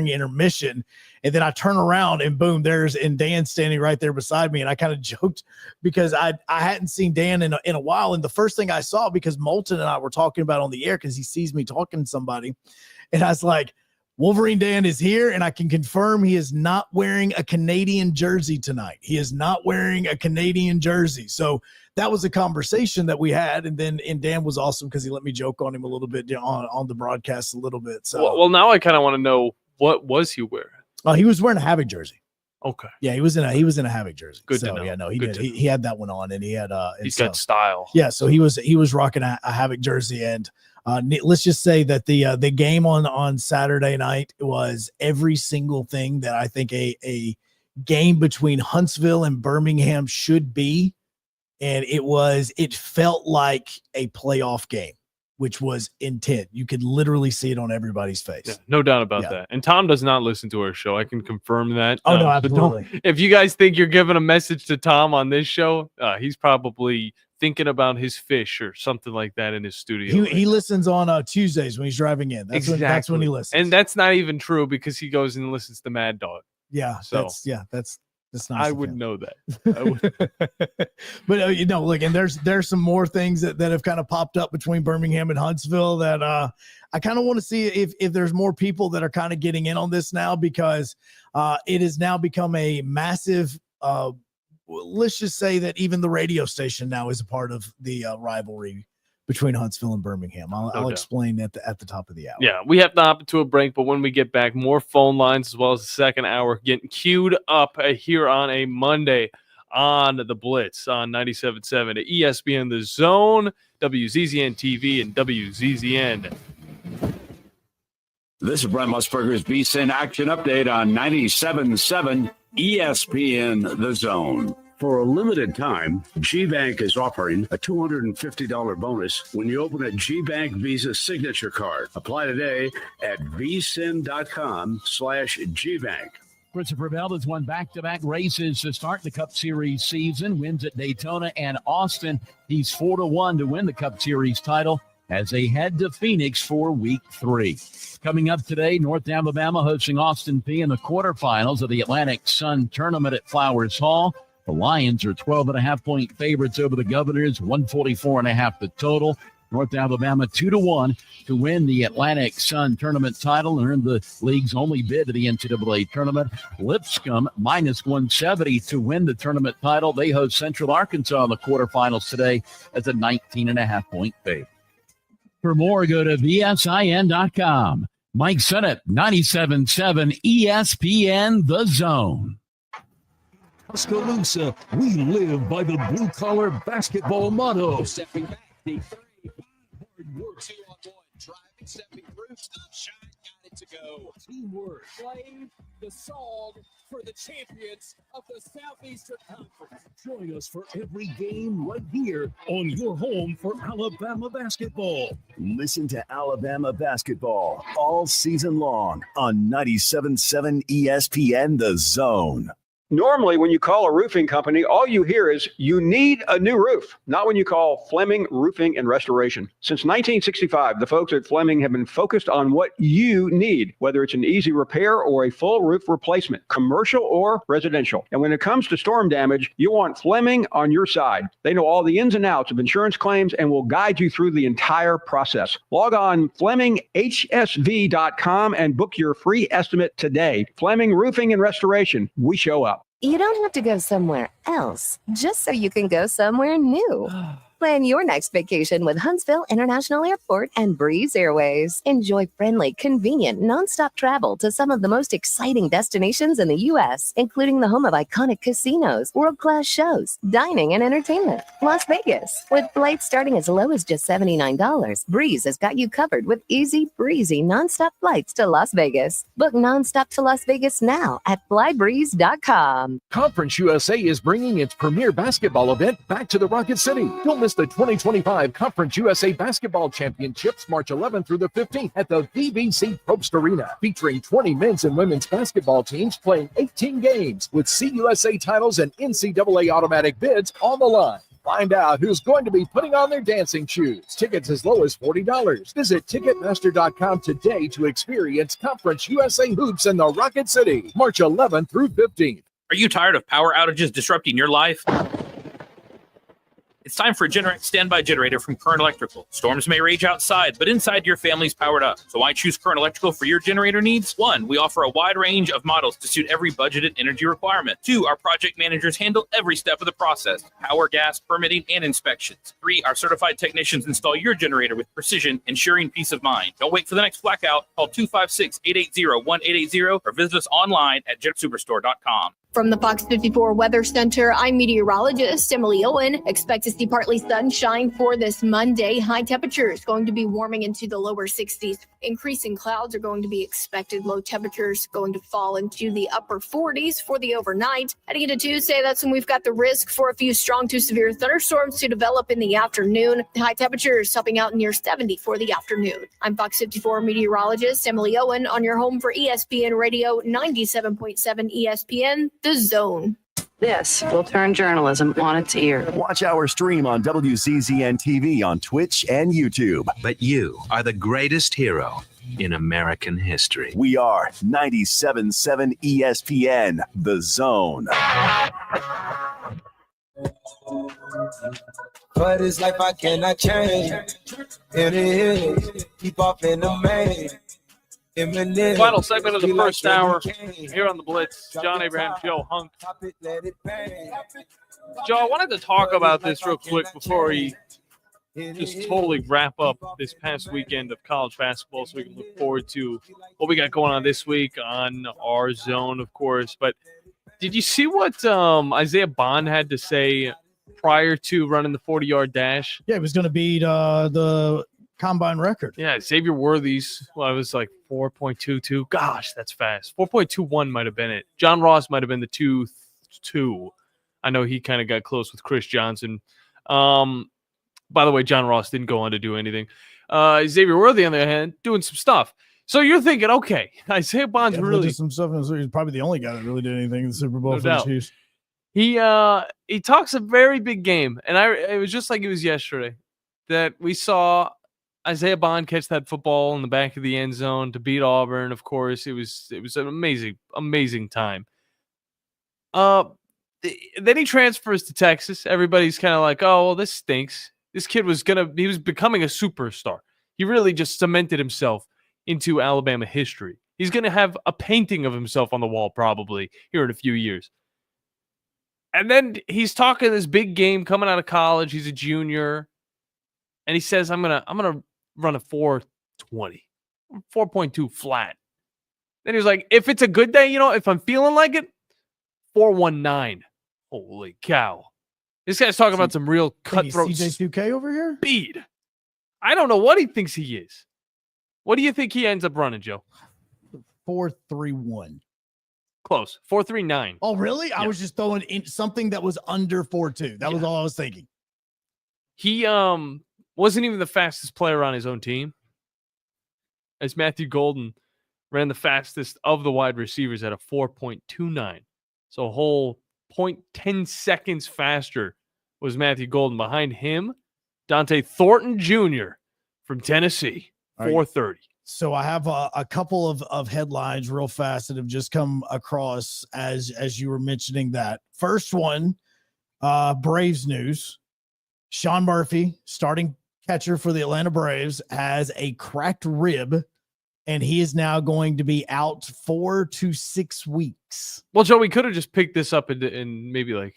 intermission. And then I turn around and boom, and Dan's standing right there beside me. And I kind of joked because I hadn't seen Dan in a while. And the first thing I saw, because Moulton and I were talking about on the air, because he sees me talking to somebody, and I was like, Wolverine Dan is here, and I can confirm he is not wearing a Canadian jersey tonight. He is not wearing a Canadian jersey. So that was a conversation that we had. And Dan was awesome because he let me joke on him a little bit on the broadcast a little bit. So well now I kind of want to know, what was he wearing? Oh, he was wearing a Havoc jersey. Okay. Yeah, he was in a Havoc jersey. Good so, to know. Yeah, no, he did. He had that one on, and he had he's got style. Yeah, so he was rocking a Havoc jersey, and let's just say that the game on Saturday night was every single thing that I think a game between Huntsville and Birmingham should be, and it felt like a playoff game, which was intent. You could literally see it on everybody's face. Yeah, no doubt about that. And Tom does not listen to our show. I can confirm that. Oh, no, absolutely. If you guys think you're giving a message to Tom on this show, he's probably thinking about his fish or something like that in his studio. He listens on Tuesdays when he's driving in. That's when he listens. And that's not even true, because he goes and listens to Mad Dog. Yeah. So that's nice. I would know that. But look, and there's some more things that have kind of popped up between Birmingham and Huntsville that I kind of want to see if there's more people that are kind of getting in on this now, because it has now become a massive let's just say that even the radio station now is a part of the rivalry between Huntsville and Birmingham. I'll explain at the top of the hour. Yeah, we have to hop into a break, but when we get back, more phone lines as well as the second hour getting queued up here on a Monday on the Blitz on 97.7 at ESPN The Zone, WZZN TV, and WZZN. This is Brent Musburger's VSiN Action Update on 97.7 ESPN The Zone. For a limited time, GBank is offering a $250 bonus when you open a GBank Visa signature card. Apply today at vsin.com/GBank. Christopher Bell has won back-to-back races to start the Cup Series season, wins at Daytona and Austin. He's 4-1 to win the Cup Series title as they head to Phoenix for Week 3. Coming up today, North Alabama hosting Austin Peay in the quarterfinals of the Atlantic Sun Tournament at Flowers Hall. The Lions are 12.5-point favorites over the Governors, 144.5 the total. North Alabama 2-1 to win the Atlantic Sun Tournament title and earn the league's only bid to the NCAA tournament. Lipscomb -170 to win the tournament title. They host Central Arkansas in the quarterfinals today as a 19.5-point favorite. For more, go to VSIN.com. Mike Sennett, 97.7 ESPN The Zone. Tuscaloosa, we live by the blue-collar basketball motto. Stepping back, deep three, hard work, 2-on-1, driving, stepping through, stop, shot, got it to go. Teamwork. Playing the song for the champions of the Southeastern Conference. Join us for every game right here on your home for Alabama basketball. Listen to Alabama basketball all season long on 97.7 ESPN The Zone. Normally, when you call a roofing company, all you hear is you need a new roof. Not when you call Fleming Roofing and Restoration. Since 1965, the folks at Fleming have been focused on what you need, whether it's an easy repair or a full roof replacement, commercial or residential. And when it comes to storm damage, you want Fleming on your side. They know all the ins and outs of insurance claims and will guide you through the entire process. Log on FlemingHSV.com and book your free estimate today. Fleming Roofing and Restoration. We show up. You don't have to go somewhere else just so you can go somewhere new. Plan your next vacation with Huntsville International Airport and Breeze Airways. Enjoy friendly, convenient, nonstop travel to some of the most exciting destinations in the U.S., including the home of iconic casinos, world-class shows, dining, and entertainment. Las Vegas. With flights starting as low as just $79, Breeze has got you covered with easy, breezy, nonstop flights to Las Vegas. Book nonstop to Las Vegas now at flybreeze.com. Conference USA is bringing its premier basketball event back to the Rocket City. Don't miss Witness the 2025 Conference USA Basketball Championships March 11th through the 15th at the VBC Probst Arena, featuring 20 men's and women's basketball teams playing 18 games with CUSA titles and NCAA automatic bids on the line. Find out who's going to be putting on their dancing shoes. Tickets as low as $40. Visit Ticketmaster.com today to experience Conference USA hoops in the Rocket City, March 11th through 15th. Are you tired of power outages disrupting your life? It's time for a Generac standby generator from Current Electrical. Storms may rage outside, but inside your family's powered up. So why choose Current Electrical for your generator needs? 1, we offer a wide range of models to suit every budgeted energy requirement. 2, our project managers handle every step of the process: power, gas, permitting, and inspections. 3, our certified technicians install your generator with precision, ensuring peace of mind. Don't wait for the next blackout. Call 256-880-1880 or visit us online at jetsuperstore.com. From the Fox 54 Weather Center, I'm meteorologist Emily Owen. Expect to see partly sunshine for this Monday. High temperatures going to be warming into the lower 60s. Increasing clouds are going to be expected. Low temperatures going to fall into the upper 40s for the overnight. Heading into Tuesday, that's when we've got the risk for a few strong to severe thunderstorms to develop in the afternoon. High temperatures topping out near 70 for the afternoon. I'm Fox 54 meteorologist Emily Owen on your home for ESPN Radio 97.7 ESPN. The Zone. This will turn journalism on its ear. Watch our stream on WCZN TV on Twitch and YouTube. But you are the greatest hero in American history. We are 97.7 ESPN, The Zone. But it's life I cannot change. And it keep off in the main. Final segment of the first hour here on the Blitz. John Abraham, Joe Hunk. Joe, I wanted to talk about this real quick before we just totally wrap up this past weekend of college basketball so we can look forward to what we got going on this week on our zone, of course. But did you see what Isaiah Bond had to say prior to running the 40-yard dash? Yeah, he was going to beat the combine record. Yeah, Xavier Worthy's, well, it was like 4.22. Gosh, that's fast. 4.21 might have been it. John Ross might have been the 2.2. I know he kind of got close with Chris Johnson. By the way, John Ross didn't go on to do anything. Xavier Worthy, on the other hand, doing some stuff. So you're thinking, okay, Isaiah Bond's really did some stuff. He's probably the only guy that really did anything in the Super Bowl No for the doubt. Chiefs. He talks a very big game, and it was just like it was yesterday that we saw Isaiah Bond catch that football in the back of the end zone to beat Auburn. Of course, it was an amazing time. Then he transfers to Texas. Everybody's kind of like, oh, well, this stinks. This kid he was becoming a superstar. He really just cemented himself into Alabama history. He's going to have a painting of himself on the wall probably here in a few years. And then he's talking this big game coming out of college. He's a junior. And he says, I'm gonna run a 4.20, 4.2 flat. Then he was like, if it's a good day, if I'm feeling like it, 4.19. Holy cow. This guy's talking about some real cutthroat CJ2K over here? speed. I don't know what he thinks he is. What do you think he ends up running, Joe? 4.31. Close. 4.39. Oh, really? Yeah. I was just throwing in something that was under 4.2. That was all I was thinking. He wasn't even the fastest player on his own team, as Matthew Golden ran the fastest of the wide receivers at a 4.29. So a whole 0.10 seconds faster was Matthew Golden. Behind him, Dante Thornton Jr. from Tennessee, 4.30. So I have a couple of headlines real fast that have just come across as you were mentioning that. First one, Braves news. Sean Murphy, starting catcher for the Atlanta Braves, has a cracked rib, and he is now going to be out 4 to 6 weeks. Well, Joe, we could have just picked this up and maybe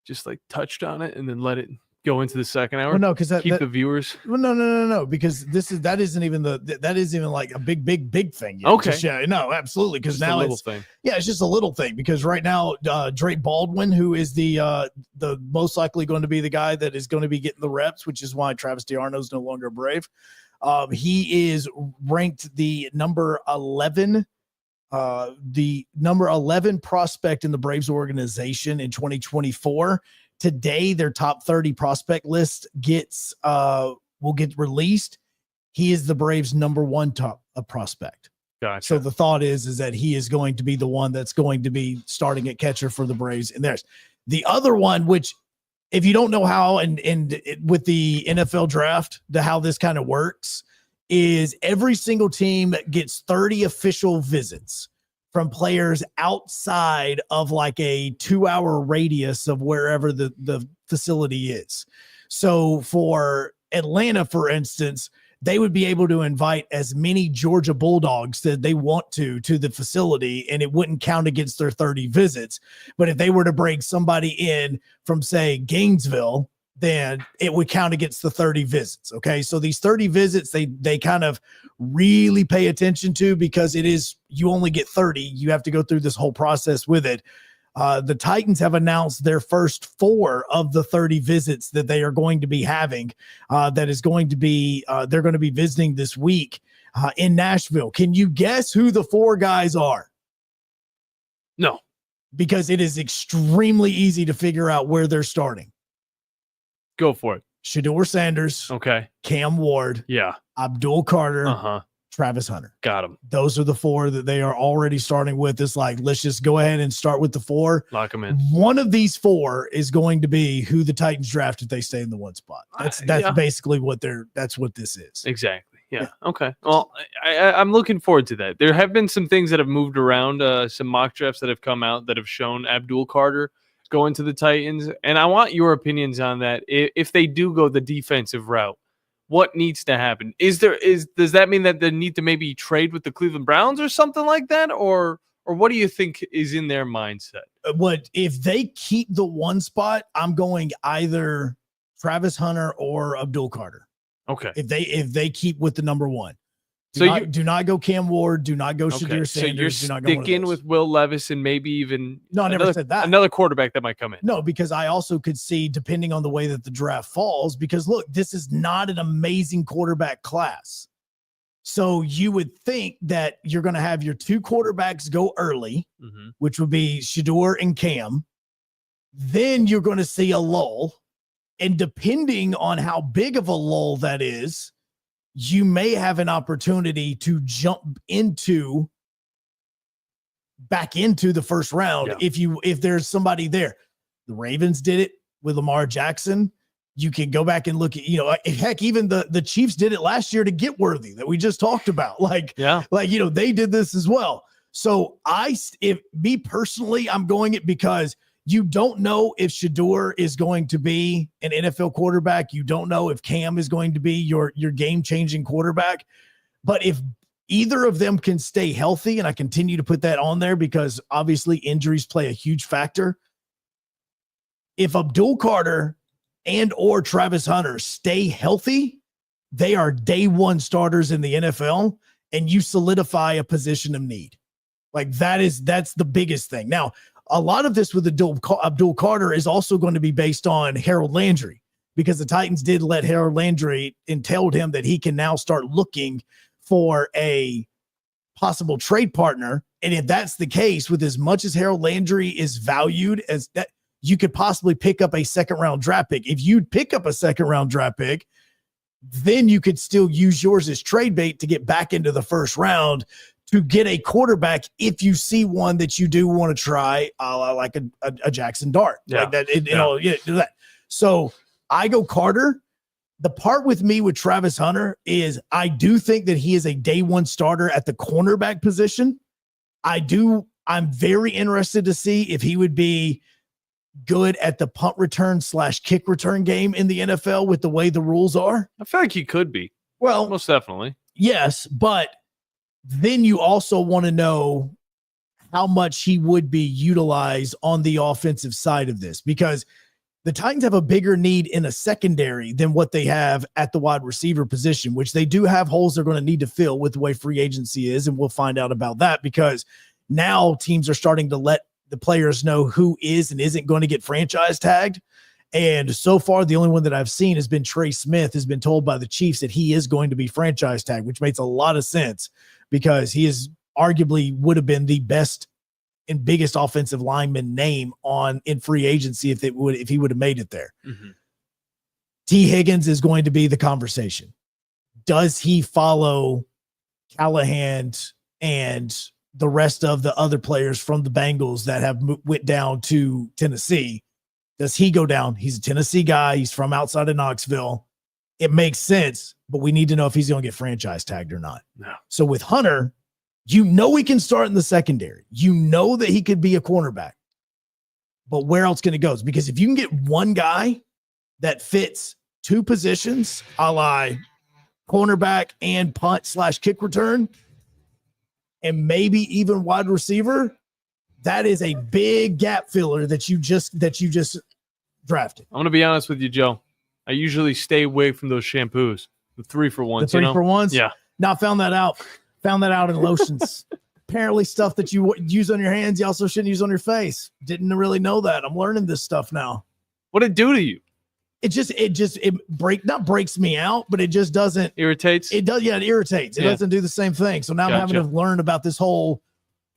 just touched on it and then let it go into the second hour. Well, no, because keep the viewers. Well, no, because that isn't even like a big thing yet. Okay. Just, no, absolutely. Because Just a now little it's thing. Yeah, it's just a little thing. Because right now, Drake Baldwin, who is the most likely going to be the guy that is going to be getting the reps, which is why Travis DeArno is no longer a Brave. He is ranked the number 11 prospect in the Braves organization in 2024. today their top 30 prospect list will get released, he is the Braves' number one top prospect. Gotcha. So the thought is that he is going to be the one that's going to be starting at catcher for the Braves. And there's the other one, which if you don't know how, and with the NFL draft, how this kind of works is every single team gets 30 official visits from players outside of like a 2-hour radius of wherever the facility is. So for Atlanta, for instance, they would be able to invite as many Georgia Bulldogs that they want to the facility, and it wouldn't count against their 30 visits. But if they were to bring somebody in from, say, Gainesville, then it would count against the 30 visits. Okay. So these 30 visits, they kind of really pay attention to, because you only get 30. You have to go through this whole process with it. The Titans have announced their first 4 of the 30 visits that they are going to be having. They're going to be visiting this week in Nashville. Can you guess who the 4 guys are? No, because it is extremely easy to figure out where they're starting. Go for it. Shedeur Sanders. Okay. Cam Ward. Yeah. Abdul Carter. Travis Hunter. Got him. Those are the 4 that they are already starting with. It's like, let's just go ahead and start with the 4. Lock them in. One of these 4 is going to be who the Titans draft if they stay in the 1 spot. That's basically that's what this is. Exactly. Yeah. Okay. Well, I'm looking forward to that. There have been some things that have moved around, some mock drafts that have come out that have shown Abdul Carter going to the Titans. And I want your opinions on that. If they do go the defensive route, what needs to happen? Does that mean that they need to maybe trade with the Cleveland Browns or something like that? Or what do you think is in their mindset? What if they keep the 1 spot? I'm going either Travis Hunter or Abdul Carter. Okay. If they keep with the number 1. Do not go Cam Ward. Do not go Shedeur Sanders. So you're do not go sticking with Will Levis and maybe even I never said that. Another quarterback that might come in. No, because I also could see, depending on the way that the draft falls, because look, this is not an amazing quarterback class. So you would think that you're going to have your 2 quarterbacks go early, which would be Shedeur and Cam. Then you're going to see a lull. And depending on how big of a lull that is, you may have an opportunity to jump back into the first round. Yeah. If there's somebody there. The Ravens did it with Lamar Jackson. You can go back and look at, heck, even the Chiefs did it last year to get Worthy that we just talked about. They did this as well. So me personally, I'm going it because you don't know if Shedeur is going to be an NFL quarterback. You don't know if Cam is going to be your game-changing quarterback. But if either of them can stay healthy, and I continue to put that on there because obviously injuries play a huge factor. If Abdul Carter and or Travis Hunter stay healthy, they are day 1 starters in the NFL, and you solidify a position of need. That's the biggest thing. Now, a lot of this with Abdul Carter is also going to be based on Harold Landry, because the Titans did let Harold Landry and told him that he can now start looking for a possible trade partner. And if that's the case, with as much as Harold Landry is valued as that, you could possibly pick up a 2nd-round draft pick. If you pick up a 2nd-round draft pick, then you could still use yours as trade bait to get back into the 1st round to get a quarterback if you see one that you do want to try, like a Jackson Dart. Yeah. Do that. So I go Carter. The part with me with Travis Hunter is I do think that he is a day 1 starter at the cornerback position. I'm very interested to see if he would be good at the punt return / kick return game in the NFL with the way the rules are. I feel like he could be. Well, most definitely. Yes, but then you also want to know how much he would be utilized on the offensive side of this, because the Titans have a bigger need in a secondary than what they have at the wide receiver position, which they do have holes they're going to need to fill with the way free agency is. And we'll find out about that, because now teams are starting to let the players know who is and isn't going to get franchise tagged. And so far, the only one that I've seen has been Trey Smith, has been told by the Chiefs that he is going to be franchise tagged, which makes a lot of sense because he is arguably would have been the best and biggest offensive lineman name in free agency if he would have made it there. Mm-hmm. T. Higgins is going to be the conversation. Does he follow Callahan and the rest of the other players from the Bengals that have went down to Tennessee? Does he go down? He's a Tennessee guy. He's from outside of Knoxville. It makes sense, but we need to know if he's going to get franchise tagged or not. No. So with Hunter, he can start in the secondary. You know that he could be a cornerback, but where else can it go? Because if you can get one guy that fits two positions, a la cornerback and punt/kick return, and maybe even wide receiver, that is a big gap filler that you just drafted. I'm going to be honest with you, Joe. I usually stay away from those shampoos, the 3-for-1s. The 3-for-1s? Yeah. Now found that out. Found that out in lotions. Apparently stuff that you use on your hands, you also shouldn't use on your face. Didn't really know that. I'm learning this stuff now. What'd it do to you? It not breaks me out, but it just doesn't. Irritates? It does. Yeah, it irritates. It doesn't do the same thing. So now I'm having to learn about this whole,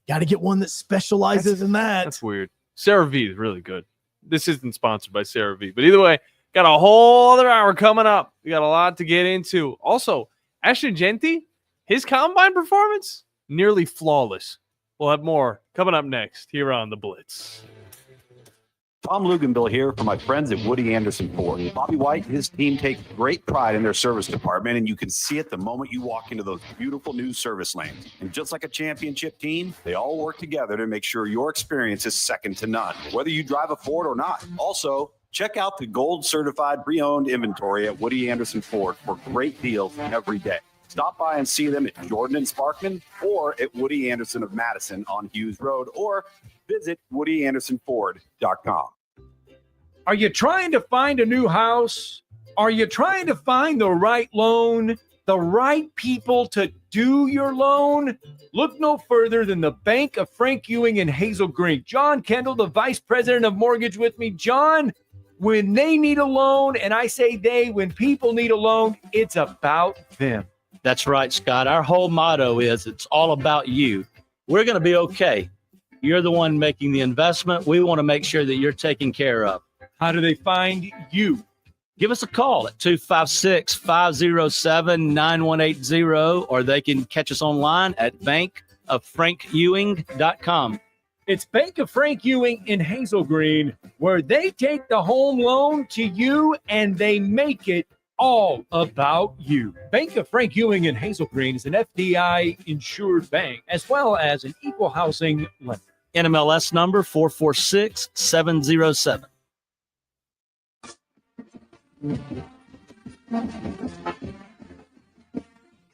got to get one that specializes in that. That's weird. CeraVe is really good. This isn't sponsored by CeraVe, but either way, got a whole other hour coming up. We got a lot to get into. Also, Ashton Genty, his combine performance, nearly flawless. We'll have more coming up next here on The Blitz. Tom Luganville here for my friends at Woody Anderson Ford. Bobby White and his team take great pride in their service department, and you can see it the moment you walk into those beautiful new service lanes. And just like a championship team, they all work together to make sure your experience is second to none, whether you drive a Ford or not. Also, check out the gold certified pre-owned inventory at Woody Anderson Ford for great deals every day. Stop by and see them at Jordan and Sparkman or at Woody Anderson of Madison on Hughes Road, or visit WoodyAndersonFord.com. Are you trying to find a new house? Are you trying to find the right loan, the right people to do your loan? Look no further than the Bank of Frank Ewing in Hazel Green. John Kendall, the Vice President of Mortgage with me. John, when they need a loan, and I say they, when people need a loan, it's about them. That's right, Scott. Our whole motto is it's all about you. We're going to be okay. You're the one making the investment. We want to make sure that you're taken care of. How do they find you? Give us a call at 256-507-9180, or they can catch us online at bankofFrankEwing.com. It's Bank of Frank Ewing in Hazel Green, where they take the home loan to you and they make it all about you. Bank of Frank Ewing in Hazel Green is an FDI insured bank, as well as an equal housing lender. NMLS number 446707.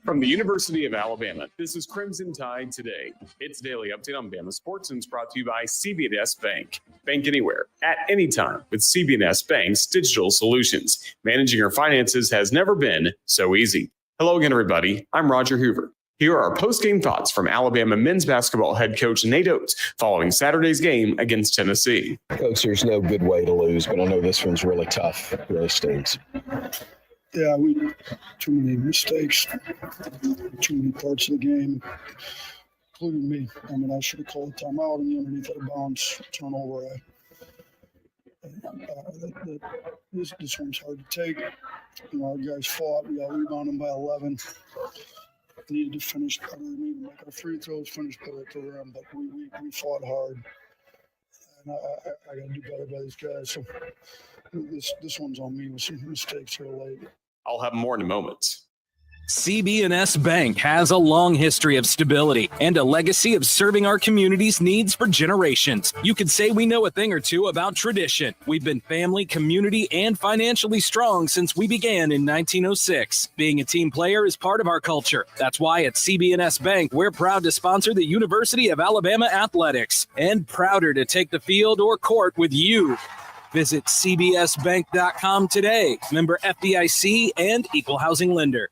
From the University of Alabama, this is Crimson Tide Today. It's a daily update on Bama sports and it's brought to you by CB&S Bank. Bank anywhere, at any time with CB&S Bank's digital solutions. Managing your finances has never been so easy. Hello again, everybody. I'm Roger Hoover. Here are our post-game thoughts from Alabama men's basketball head coach Nate Oates following Saturday's game against Tennessee. Coach, there's no good way to lose, but I know this one's really tough. It really stings. Yeah, too many mistakes, too many parts of the game, including me. I mean, I should have called a timeout and the underneath of the bounce turnover. This one's hard to take. You know, our guys fought. We got rebounded by 11. Needed to finish better. We needed to make our free throws, finish better at the rim, but we fought hard. And I got to do better by these guys. So this one's on me with some mistakes here late. I'll have more in a moment. CB&S Bank has a long history of stability and a legacy of serving our community's needs for generations. You could say we know a thing or two about tradition. We've been family, community, and financially strong since we began in 1906. Being a team player is part of our culture. That's why at CB&S Bank, we're proud to sponsor the University of Alabama Athletics and prouder to take the field or court with you. Visit cbsbank.com today. Member FDIC and equal housing lender.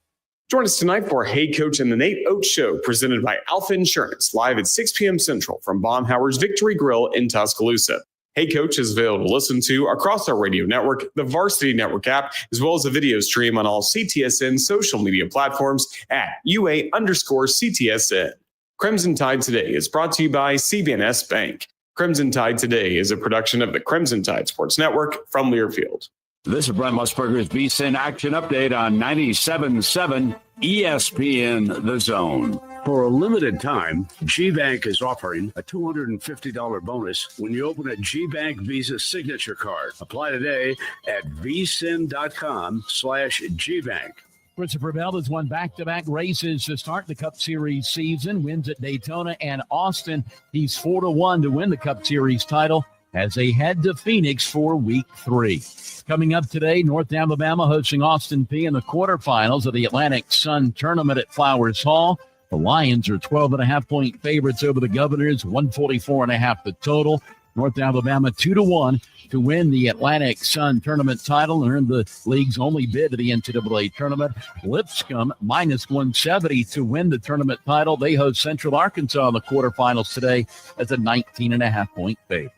Join us tonight for Hey Coach and the Nate Oates Show, presented by Alpha Insurance, live at 6 p.m. Central from Baumhauer's Victory Grill in Tuscaloosa. Hey Coach is available to listen to across our radio network, the Varsity Network app, as well as a video stream on all CTSN social media platforms at UA_CTSN. Crimson Tide Today is brought to you by CBNS Bank. Crimson Tide Today is a production of the Crimson Tide Sports Network from Learfield. This is Brent Musburger's VSiN Action Update on 97.7 ESPN The Zone. For a limited time, GBank is offering a $250 bonus when you open a GBank Visa signature card. Apply today at vsin.com/GBank. Christopher Bell has won back-to-back races to start the Cup Series season, wins at Daytona and Austin. He's 4-1 to win the Cup Series title as they head to Phoenix for Week 3. Coming up today, North Alabama hosting Austin Peay in the quarterfinals of the Atlantic Sun Tournament at Flowers Hall. The Lions are 12.5-point favorites over the Governors, 144.5 the total. North Alabama 2-1 to win the Atlantic Sun Tournament title, earned the league's only bid to the NCAA tournament. Lipscomb -170 to win the tournament title. They host Central Arkansas in the quarterfinals today as a 19.5-point favorite.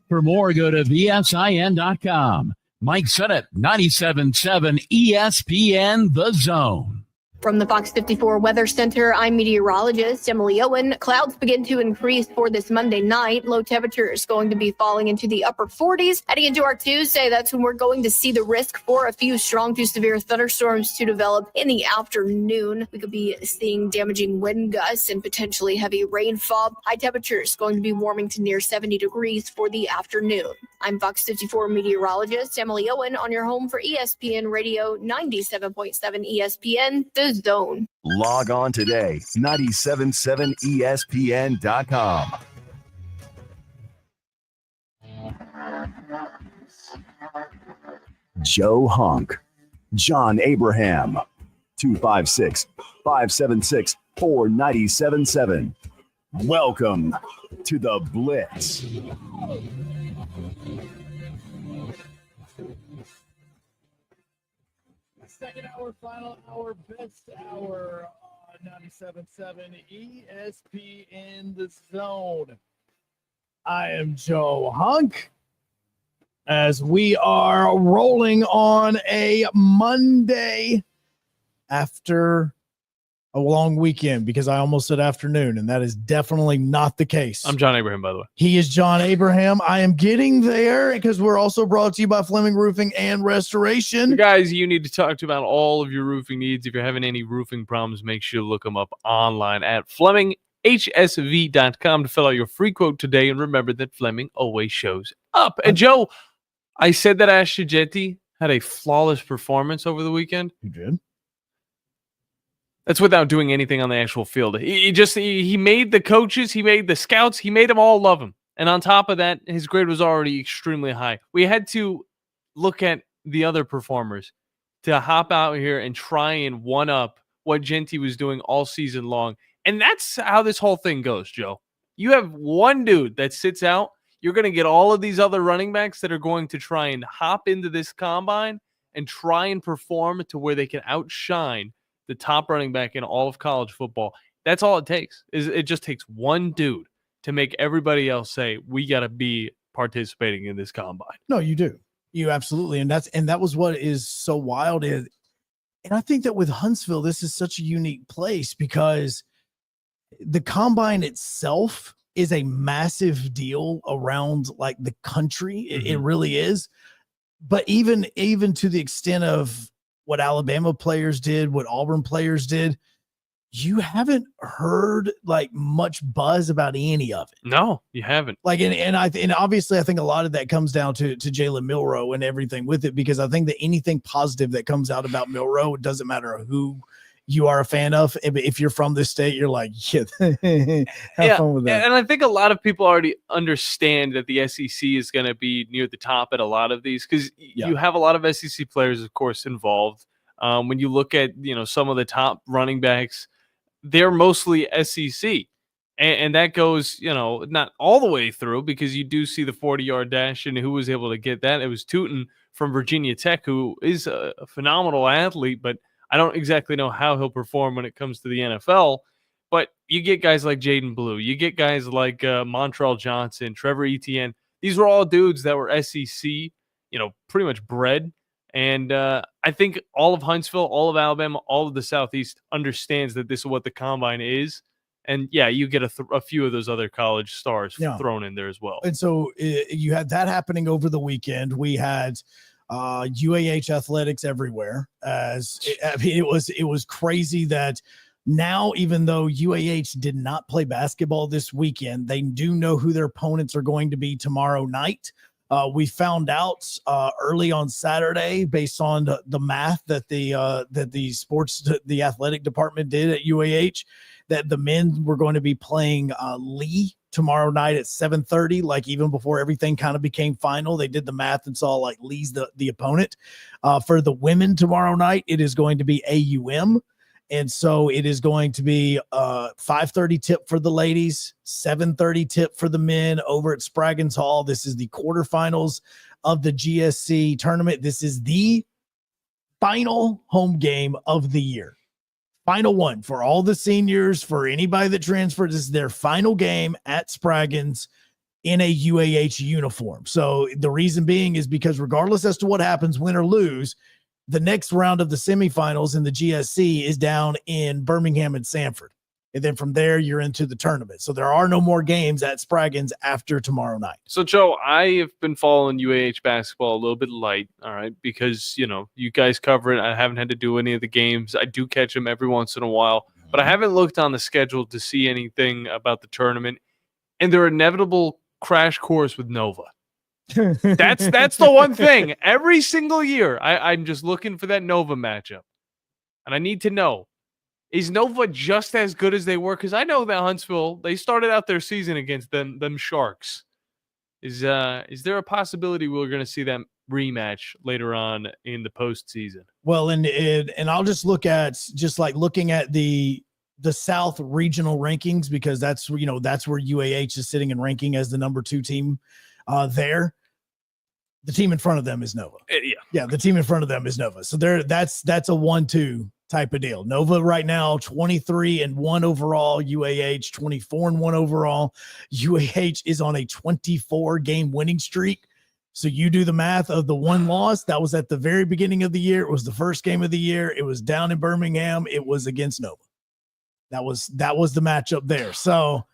For more, go to vsin.com. Mike Sennett, 97.7 ESPN The Zone. From the Fox 54 Weather Center, I'm meteorologist Emily Owen. Clouds begin to increase for this Monday night. Low temperatures going to be falling into the upper 40s. Heading into our Tuesday, that's when we're going to see the risk for a few strong to severe thunderstorms to develop in the afternoon. We could be seeing damaging wind gusts and potentially heavy rainfall. High temperatures going to be warming to near 70 degrees for the afternoon. I'm Fox 54 meteorologist Emily Owen on your home for ESPN Radio 97.7 ESPN The Zone. Log on today, 977ESPN.com. Joe Hunk, John Abraham, 256-576-4977. Welcome to the Blitz. Second hour, final hour, best hour on 97.7 ESPN The Zone. I am Joe Hunk. As we are rolling on a Monday after a long weekend, because I almost said afternoon, and that is definitely not the case. I'm John Abraham, by the way. He is John Abraham. I am getting there because we're also brought to you by Fleming Roofing and Restoration. The guys you need to talk to about all of your roofing needs. If you're having any roofing problems, make sure you look them up online at FlemingHSV.com to fill out your free quote today. And remember that Fleming always shows up. And Joe, I said that Ash Jetti had a flawless performance over the weekend. You did? That's without doing anything on the actual field. He made the coaches, he made the scouts, he made them all love him. And on top of that, his grade was already extremely high. We had to look at the other performers to hop out here and try and one-up what Jetti was doing all season long. And that's how this whole thing goes, Joe. You have one dude that sits out. You're going to get all of these other running backs that are going to try and hop into this combine and try and perform to where they can outshine the top running back in all of college football. That's all it takes. It just takes one dude to make everybody else say, we got to be participating in this combine. No, you do. You absolutely. And that was what is so wild. And I think that with Huntsville, this is such a unique place because the combine itself is a massive deal around like the country. It really is. But even to the extent of what Alabama players did, what Auburn players did, you haven't heard like much buzz about any of it. No, you haven't. Like, and obviously I think a lot of that comes down to Jalen Milroe and everything with it, because I think that anything positive that comes out about Milroe, it doesn't matter who you are a fan of. If you're from this state, you're like, have fun with that. And I think a lot of people already understand that the SEC is going to be near the top at a lot of these because you have a lot of SEC players, of course, involved. When you look at, some of the top running backs, they're mostly SEC. And that goes, not all the way through because you do see the 40-yard dash, and who was able to get that? It was Tootin from Virginia Tech, who is a phenomenal athlete, but I don't exactly know how he'll perform when it comes to the NFL. But you get guys like Jaden Blue. You get guys like Montrell Johnson, Trevor Etienne. These were all dudes that were SEC, pretty much bred. And I think all of Huntsville, all of Alabama, all of the Southeast understands that this is what the combine is. And yeah, you get a few of those other college stars Yeah. thrown in there as well. And so you had that happening over the weekend. We had UAH athletics everywhere. It was crazy that now, even though UAH did not play basketball this weekend, they do know who their opponents are going to be tomorrow night. We found out early on Saturday, based on the math that the athletic department did at UAH, that the men were going to be playing Lee tomorrow night at 7:30. Like even before everything kind of became final, they did the math and saw like Lee's the opponent. For the women tomorrow night, it is going to be AUM. And so it is going to be 5:30 tip for the ladies, 7:30 tip for the men over at Spraggins Hall. This is the quarterfinals of the GSC tournament. This is the final home game of the year. Final one for all the seniors, for anybody that transferred. This is their final game at Spraggins in a UAH uniform. So the reason being is because regardless as to what happens, win or lose, the next round of the semifinals in the GSC is down in Birmingham and Sanford. And then from there, you're into the tournament. So there are no more games at Spraggins after tomorrow night. So, Joe, I have been following UAH basketball a little bit light, all right, because, you guys cover it. I haven't had to do any of the games. I do catch them every once in a while, but I haven't looked on the schedule to see anything about the tournament and their inevitable crash course with Nova. That's the one thing. Every single year, I'm just looking for that Nova matchup. And I need to know, is Nova just as good as they were? Because I know that Huntsville, they started out their season against them Sharks. Is there a possibility we're going to see that rematch later on in the postseason? Well, and I'll just looking at the South regional rankings, because that's where UAH is sitting and ranking as the number 2 team there. The team in front of them is Nova. Yeah, the team in front of them is Nova. So that's a 1-2 type of deal. Nova right now 23-1 overall, UAH 24-1 overall. UAH is on a 24-game winning streak. So you do the math of the one loss that was at the very beginning of the year. It was the first game of the year. It was down in Birmingham. It was against Nova. That was the matchup there. So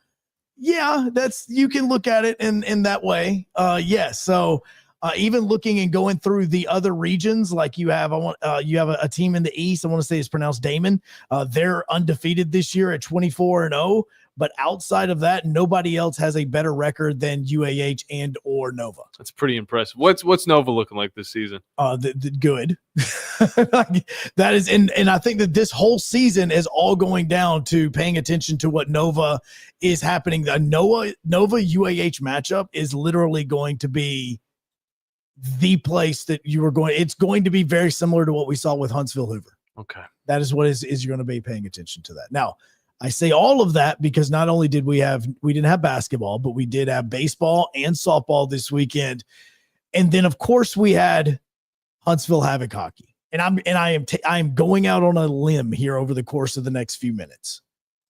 yeah, you can look at it in that way. Yes. So even looking and going through the other regions, like you have a team in the East. I want to say it's pronounced Damon. They're undefeated this year at 24-0. But outside of that, nobody else has a better record than UAH and or Nova. That's pretty impressive. What's Nova looking like this season? The good. That is, and I think that this whole season is all going down to paying attention to what Nova is happening. The Nova UAH matchup is literally going to be the place that you are going. It's going to be very similar to what we saw with Huntsville Hoover. Okay. That is what is you're going to be paying attention to that. Now, I say all of that because not only did we didn't have basketball, but we did have baseball and softball this weekend. And then of course we had Huntsville Havoc hockey. And I am going out on a limb here over the course of the next few minutes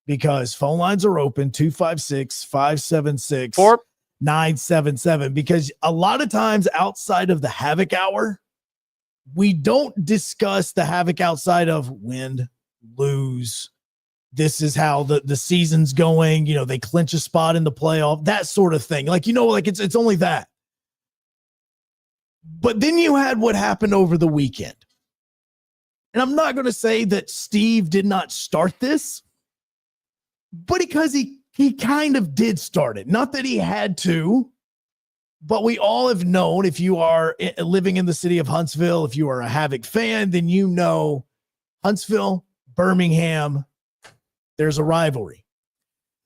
because phone lines are open 256-576-977, because a lot of times outside of the Havoc hour, we don't discuss the Havoc outside of win, lose. This is how the season's going. They clinch a spot in the playoff, that sort of thing. It's only that. But then you had what happened over the weekend. And I'm not going to say that Steve did not start this, but because he kind of did start it. Not that he had to, but we all have known, if you are living in the city of Huntsville, if you are a Havoc fan, then you know Huntsville, Birmingham, there's a rivalry.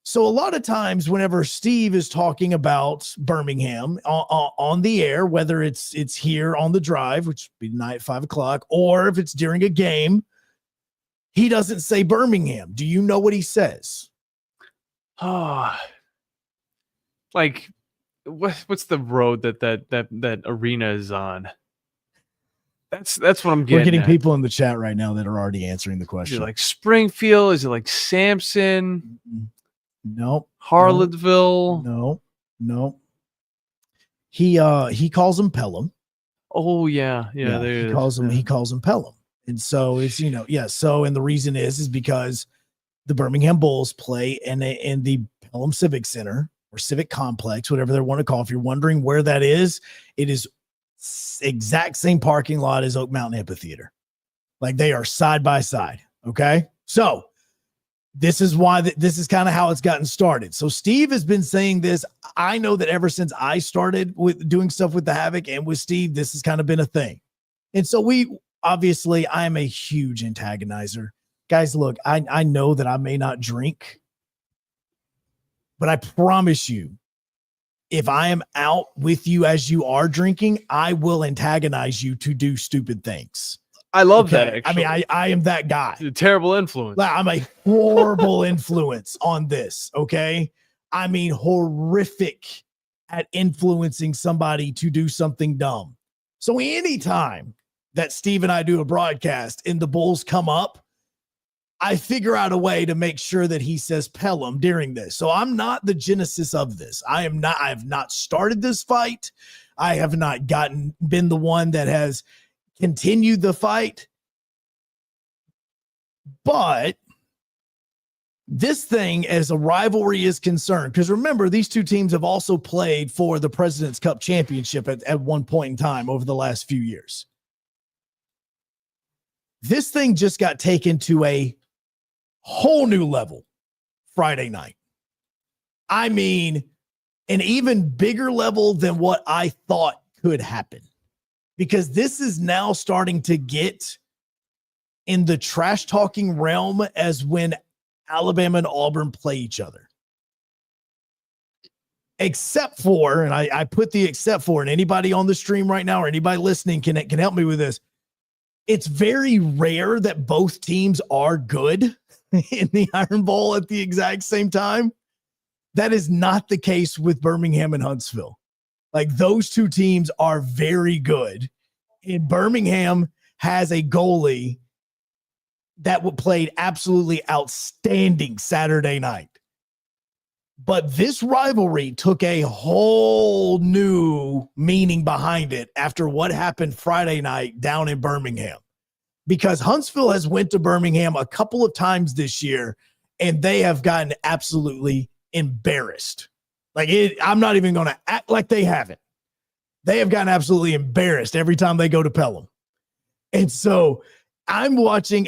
So a lot of times whenever Steve is talking about Birmingham on the air, whether it's here on the drive, which would be tonight at 5:00, or if it's during a game, he doesn't say Birmingham. Do you know what he says? Like what's the road that arena is on? That's what I'm getting. We're getting at. people in the chat right now that are already answering the question. Is it like Springfield? Is it like Sampson? Nope. Harletville? No. He calls him Pelham. Oh yeah. He calls him Pelham. And so it's, So, and the reason is because the Birmingham Bulls play in the Pelham Civic Center or Civic Complex, whatever they want to call it. If you're wondering where that is, it is exact same parking lot as Oak Mountain Amphitheater. Like they are side by side. Okay. So this is why this is kind of how it's gotten started. So Steve has been saying this. I know that ever since I started with doing stuff with the Havoc and with Steve, this has kind of been a thing. And so obviously I'm a huge antagonizer. Guys, look, I know that I may not drink, but I promise you, if I am out with you as you are drinking, I will antagonize you to do stupid things. I love that. Actually. I mean, I am that guy. It's a terrible influence. I'm a horrible influence on this. Okay. I mean, horrific at influencing somebody to do something dumb. So anytime that Steve and I do a broadcast and the Bulls come up, I figure out a way to make sure that he says Pelham during this. So I'm not the genesis of this. I have not started this fight. I have not been the one that has continued the fight. But this thing, as a rivalry is concerned, because remember, these two teams have also played for the President's Cup championship at one point in time over the last few years. This thing just got taken to a whole new level Friday night. I mean, an even bigger level than what I thought could happen. Because this is now starting to get in the trash talking realm as when Alabama and Auburn play each other. Except for, and I put the except for, and anybody on the stream right now or anybody listening can help me with this. It's very rare that both teams are good in the Iron Bowl at the exact same time. That is not the case with Birmingham and Huntsville. Like those two teams are very good. And Birmingham has a goalie that played absolutely outstanding Saturday night. But this rivalry took a whole new meaning behind it after what happened Friday night down in Birmingham. Because Huntsville has went to Birmingham a couple of times this year, and they have gotten absolutely embarrassed. I'm not even going to act like they haven't. They have gotten absolutely embarrassed every time they go to Pelham. And so I'm watching,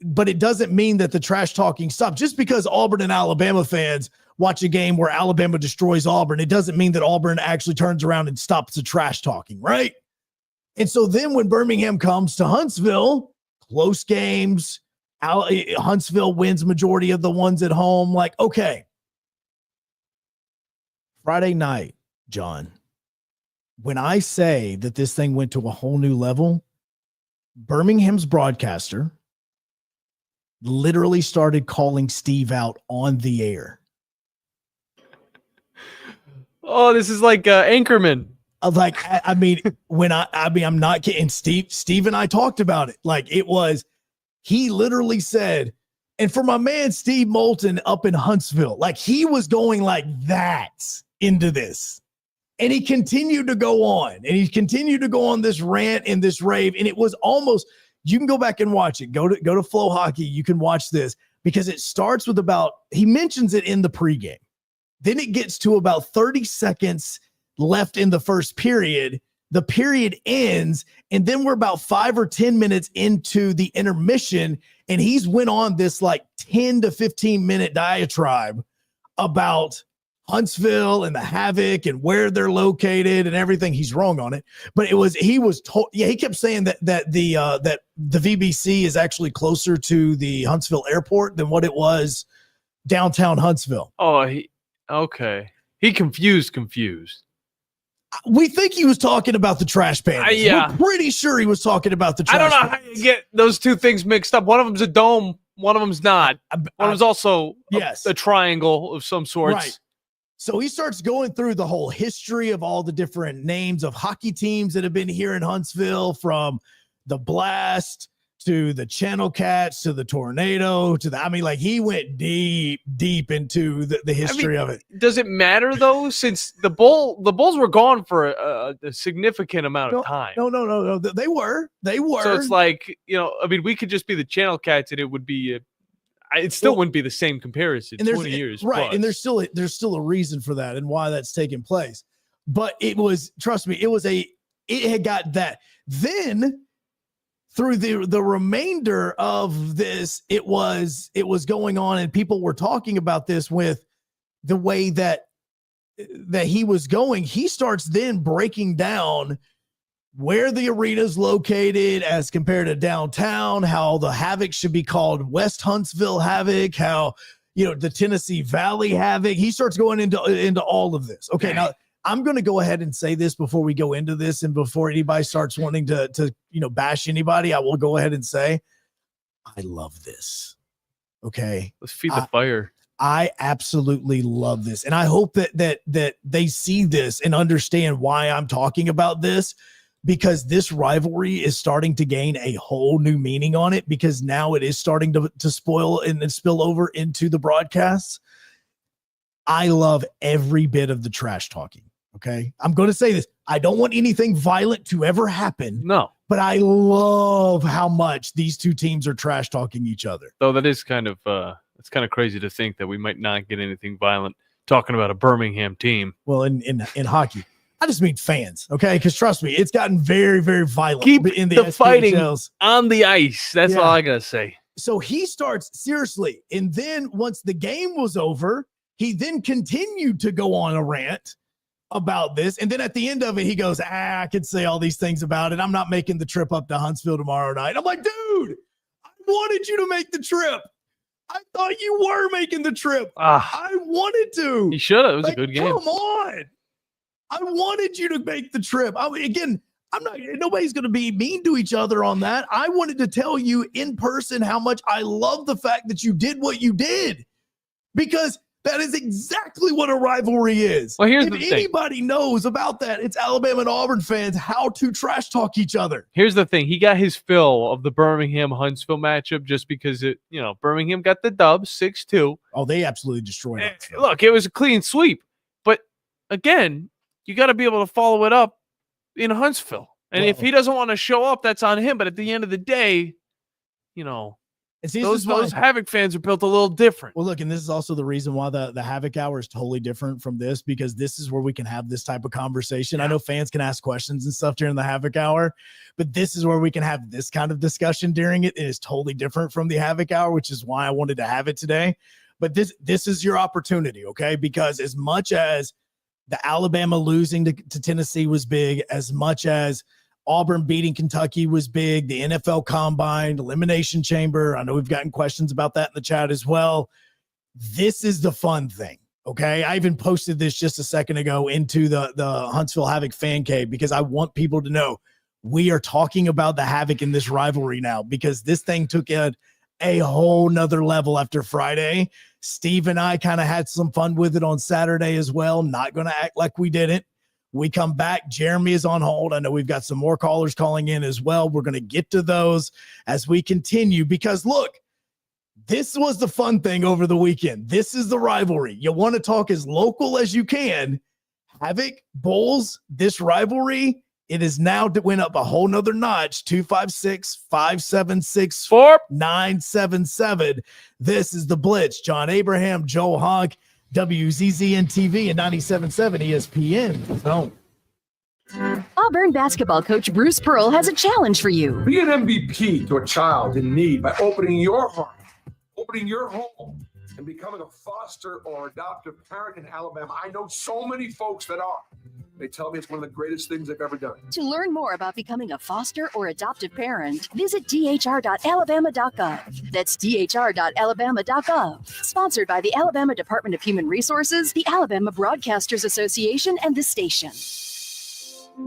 but it doesn't mean that the trash talking stopped. Just because Auburn and Alabama fans watch a game where Alabama destroys Auburn, it doesn't mean that Auburn actually turns around and stops the trash talking, right? And so then when Birmingham comes to Huntsville, close games, Huntsville wins majority of the ones at home. Like, okay. Friday night, John, when I say that this thing went to a whole new level, Birmingham's broadcaster literally started calling Steve out on the air. Oh, this is like Anchorman. I'm not kidding. Steve and I talked about it. Like he literally said, and for my man, Steve Moulton up in Huntsville, like he was going like that into this. And he continued to go on, and he continued to go on this rant and this rave. And it was almost, you can go back and watch it. Go to Flow Hockey. You can watch this because it starts with he mentions it in the pregame. Then it gets to about 30 seconds left in the first period. The period ends, and then we're about 5 or 10 minutes into the intermission, and he's went on this like 10 to 15 minute diatribe about Huntsville and the Havoc and where they're located and everything. He's wrong on it, but he kept saying that the VBC is actually closer to the Huntsville airport than what it was downtown Huntsville. Oh, okay. He confused. We think he was talking about the trash pandas. Yeah. We're pretty sure he was talking about the trash I don't know pandas. how you get those two things mixed up. One of them's a dome. One of them's not. One of them's also a triangle of some sorts. Right. So he starts going through the whole history of all the different names of hockey teams that have been here in Huntsville, from the Blast to the Channel Cats to the Tornado to he went deep into the history of it. Does it matter though, since the Bulls were gone for a significant amount of time? No. They were. So it's like, we could just be the Channel Cats and it would be it still wouldn't be the same comparison. And 20 years, right? plus. And there's still a reason for that and why that's taking place. But it was, trust me, it had got that. Then through the remainder of this, it was going on, and people were talking about this with the way that he was going. He starts then breaking down where the arena is located as compared to downtown, how the Havoc should be called West Huntsville Havoc, how, the Tennessee Valley Havoc. He starts going into all of this. Okay, now I'm going to go ahead and say this before we go into this, and before anybody starts wanting to bash anybody, I will go ahead and say I love this. Okay, let's feed the fire. I absolutely love this, and I hope that they see this and understand why I'm talking about this, because this rivalry is starting to gain a whole new meaning on it, because now it is starting to spoil and spill over into the broadcasts. I love every bit of the trash talking. Okay, I'm going to say this. I don't want anything violent to ever happen. No, but I love how much these two teams are trash talking each other. Though that is kind of it's kind of crazy to think that we might not get anything violent talking about a Birmingham team. Well, in hockey, I just mean fans. Okay, because trust me, it's gotten very, very violent. Keep in the fighting on the ice. That's all I gotta say. So he starts seriously, and then once the game was over, he then continued to go on a rant about this. And then at the end of it, he goes, I could say all these things about it. I'm not making the trip up to Huntsville tomorrow night. I'm like, dude, I wanted you to make the trip. I thought you were making the trip. I wanted to. You should have. It was a good game. Come on. I wanted you to make the trip. Nobody's going to be mean to each other on that. I wanted to tell you in person how much I love the fact that you did what you did, because that is exactly what a rivalry is. Well, here's if the thing. Anybody knows about that, it's Alabama and Auburn fans, how to trash talk each other. Here's the thing. He got his fill of the Birmingham-Huntsville matchup just because Birmingham got the dub 6-2. Oh, they absolutely destroyed it. Look, it was a clean sweep. But again, you got to be able to follow it up in Huntsville. And if he doesn't want to show up, that's on him. But at the end of the day, those Havoc fans are built a little different. Well, look, and this is also the reason why the Havoc Hour is totally different from this, because this is where we can have this type of conversation. I know fans can ask questions and stuff during the Havoc Hour, but this is where we can have this kind of discussion during it. It is totally different from the Havoc Hour, which is why I wanted to have it today. But this is your opportunity, okay? Because as much as the Alabama losing to Tennessee was big, as much as Auburn beating Kentucky was big, the NFL Combine, Elimination Chamber, I know we've gotten questions about that in the chat as well. This is the fun thing, okay? I even posted this just a second ago into the Huntsville Havoc fan cave, because I want people to know we are talking about the Havoc in this rivalry now, because this thing took a whole nother level after Friday. Steve and I kind of had some fun with it on Saturday as well. Not going to act like we didn't. We come back. Jeremy is on hold. I know we've got some more callers calling in as well. We're going to get to those as we continue, because look, this was the fun thing over the weekend. This is the rivalry. You want to talk as local as you can. Havoc, Bulls, this rivalry, it is now went up a whole nother notch. 256-576-4977. This is the Blitz. John Abraham, Joe Hunk, WZZN TV and 97.7 ESPN. Zone. Auburn basketball coach Bruce Pearl has a challenge for you. Be an MVP to a child in need by opening your heart, opening your home, and becoming a foster or adoptive parent in Alabama. I know so many folks that are. They tell me it's one of the greatest things they've ever done. To learn more about becoming a foster or adoptive parent, visit dhr.alabama.gov. That's dhr.alabama.gov. Sponsored by the Alabama Department of Human Resources, the Alabama Broadcasters Association, and the station.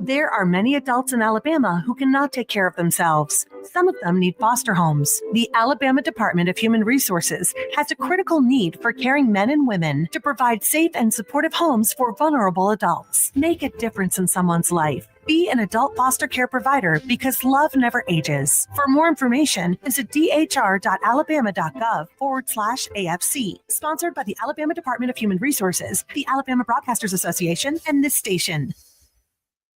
There are many adults in Alabama who cannot take care of themselves. Some of them need foster homes. The Alabama Department of Human Resources has a critical need for caring men and women to provide safe and supportive homes for vulnerable adults. Make a difference in someone's life. Be an adult foster care provider, because love never ages. For more information, visit dhr.alabama.gov/AFC. Sponsored by the Alabama Department of Human Resources, the Alabama Broadcasters Association, and this station.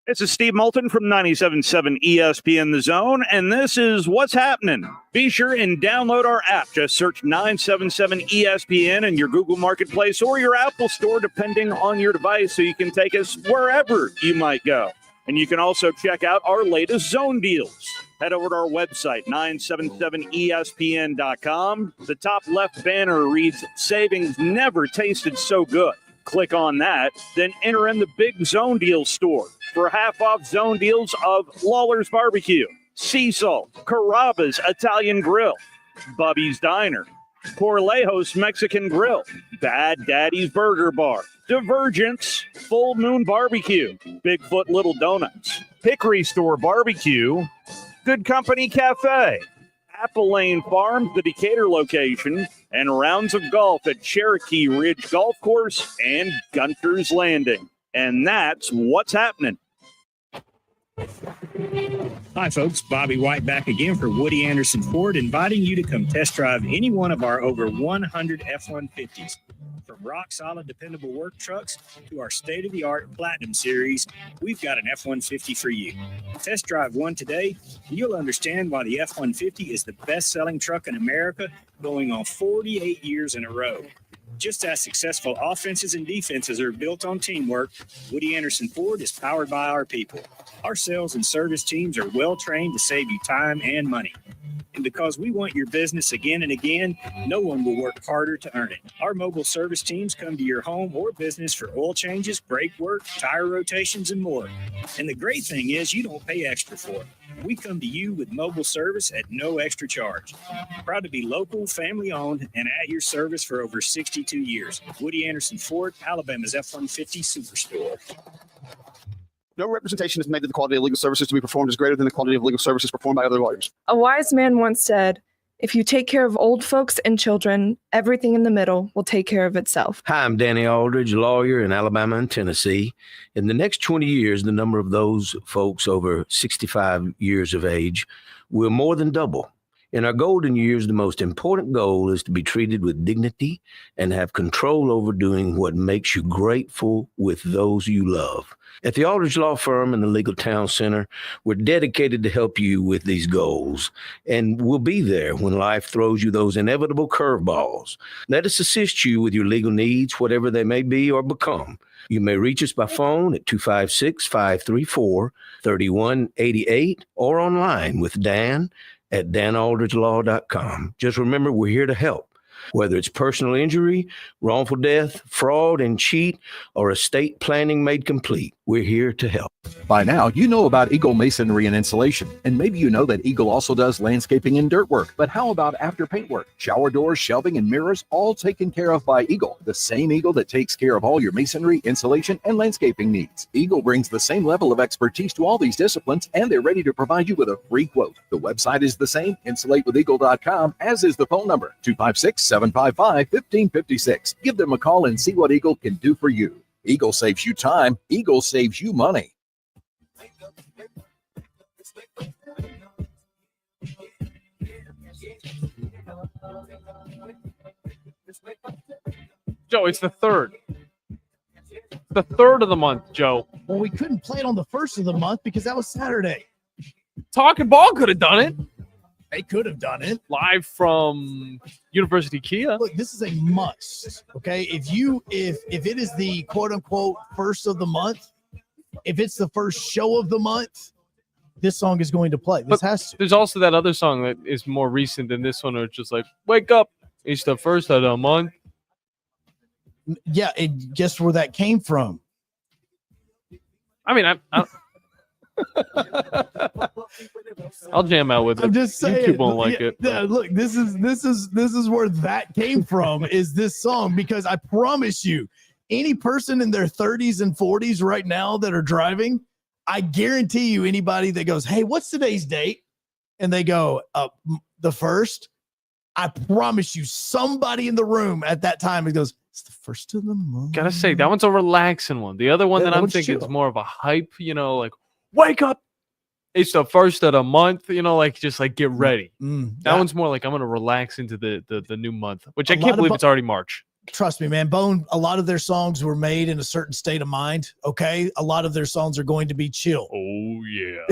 This is Steve Moulton from 97.7 ESPN The Zone, and this is What's Happening. Be sure and download our app. Just search 977 ESPN in your Google Marketplace or your Apple Store, depending on your device, so you can take us wherever you might go. And you can also check out our latest zone deals. Head over to our website, 977ESPN.com. The top left banner reads, Savings Never Tasted So Good. Click on that, then enter in the big zone deal store for half-off zone deals of Lawler's Barbecue, Sea Salt, Carrabba's Italian Grill, Bubby's Diner, Corlejos Mexican Grill, Bad Daddy's Burger Bar, Divergence, Full Moon Barbecue, Bigfoot Little Donuts, Hickory Store Barbecue, Good Company Cafe, Apple Lane Farms, the Decatur location, and rounds of golf at Cherokee Ridge Golf Course and Gunter's Landing. And that's what's happening. Hi, folks. Bobby White back again for Woody Anderson Ford, inviting you to come test drive any one of our over 100 F-150s. From rock-solid, dependable work trucks to our state-of-the-art Platinum Series, we've got an F-150 for you. Test drive one today, and you'll understand why the F-150 is the best-selling truck in America, going on 48 years in a row. Just as successful offenses and defenses are built on teamwork, Woody Anderson Ford is powered by our people. Our sales and service teams are well-trained to save you time and money. And because we want your business again and again, no one will work harder to earn it. Our mobile service teams come to your home or business for oil changes, brake work, tire rotations, and more. And the great thing is you don't pay extra for it. We come to you with mobile service at no extra charge. Proud to be local, family-owned, and at your service for over 62 years. Woody Anderson Ford, Alabama's F-150 Superstore. No representation is made that the quality of legal services to be performed is greater than the quality of legal services performed by other lawyers. A wise man once said, if you take care of old folks and children, everything in the middle will take care of itself. Hi, I'm Danny Aldridge, lawyer in Alabama and Tennessee. In the next 20 years, the number of those folks over 65 years of age will more than double. In our golden years, the most important goal is to be treated with dignity and have control over doing what makes you grateful with those you love. At the Aldridge Law Firm and the Legal Town Center, we're dedicated to help you with these goals, and we'll be there when life throws you those inevitable curveballs. Let us assist you with your legal needs, whatever they may be or become. You may reach us by phone at 256-534-3188 or online with Dan at danaldridgelaw.com. Just remember, we're here to help. Whether it's personal injury, wrongful death, fraud and cheat, or estate planning made complete, we're here to help. By now, you know about Eagle Masonry and Insulation, and maybe you know that Eagle also does landscaping and dirt work. But how about after paint work? Shower doors, shelving, and mirrors, all taken care of by Eagle, the same Eagle that takes care of all your masonry, insulation, and landscaping needs. Eagle brings the same level of expertise to all these disciplines, and they're ready to provide you with a free quote. The website is the same, insulatewitheagle.com, as is the phone number, 256-755-1556. Give them a call and see what Eagle can do for you. Eagle saves you time. Eagle saves you money. Joe, it's the third. The third of the month, Joe. Well, we couldn't play it on the first of the month because that was Saturday. Talking Ball could have done it. They could have done it. Live from University Kia. Look, this is a must. Okay. If it is the quote unquote first of the month, if it's the first show of the month, this song is going to play. This has to. There's also that other song that is more recent than this one, where it's just like, wake up. It's the first of the month. Yeah, and guess where that came from? I mean, I'll jam out with it. I'm just saying. YouTube won't like it. Yeah, look, this is where that came from. Is this song? Because I promise you, any person in their 30s and 40s right now that are driving, I guarantee you, anybody that goes, "Hey, what's today's date?" and they go, "The first." I promise you, somebody in the room at that time, it goes, "It's the first of the month." Gotta say, that one's a relaxing one. The other one that I'm thinking is more of a hype, like, wake up. It's the first of the month, like, just like get ready. That one's more like, I'm going to relax into the new month, which I can't believe it's already March. trust me, man, Bone, a lot of their songs were made in a certain state of mind. Okay. A lot of their songs are going to be chill. Oh, yeah.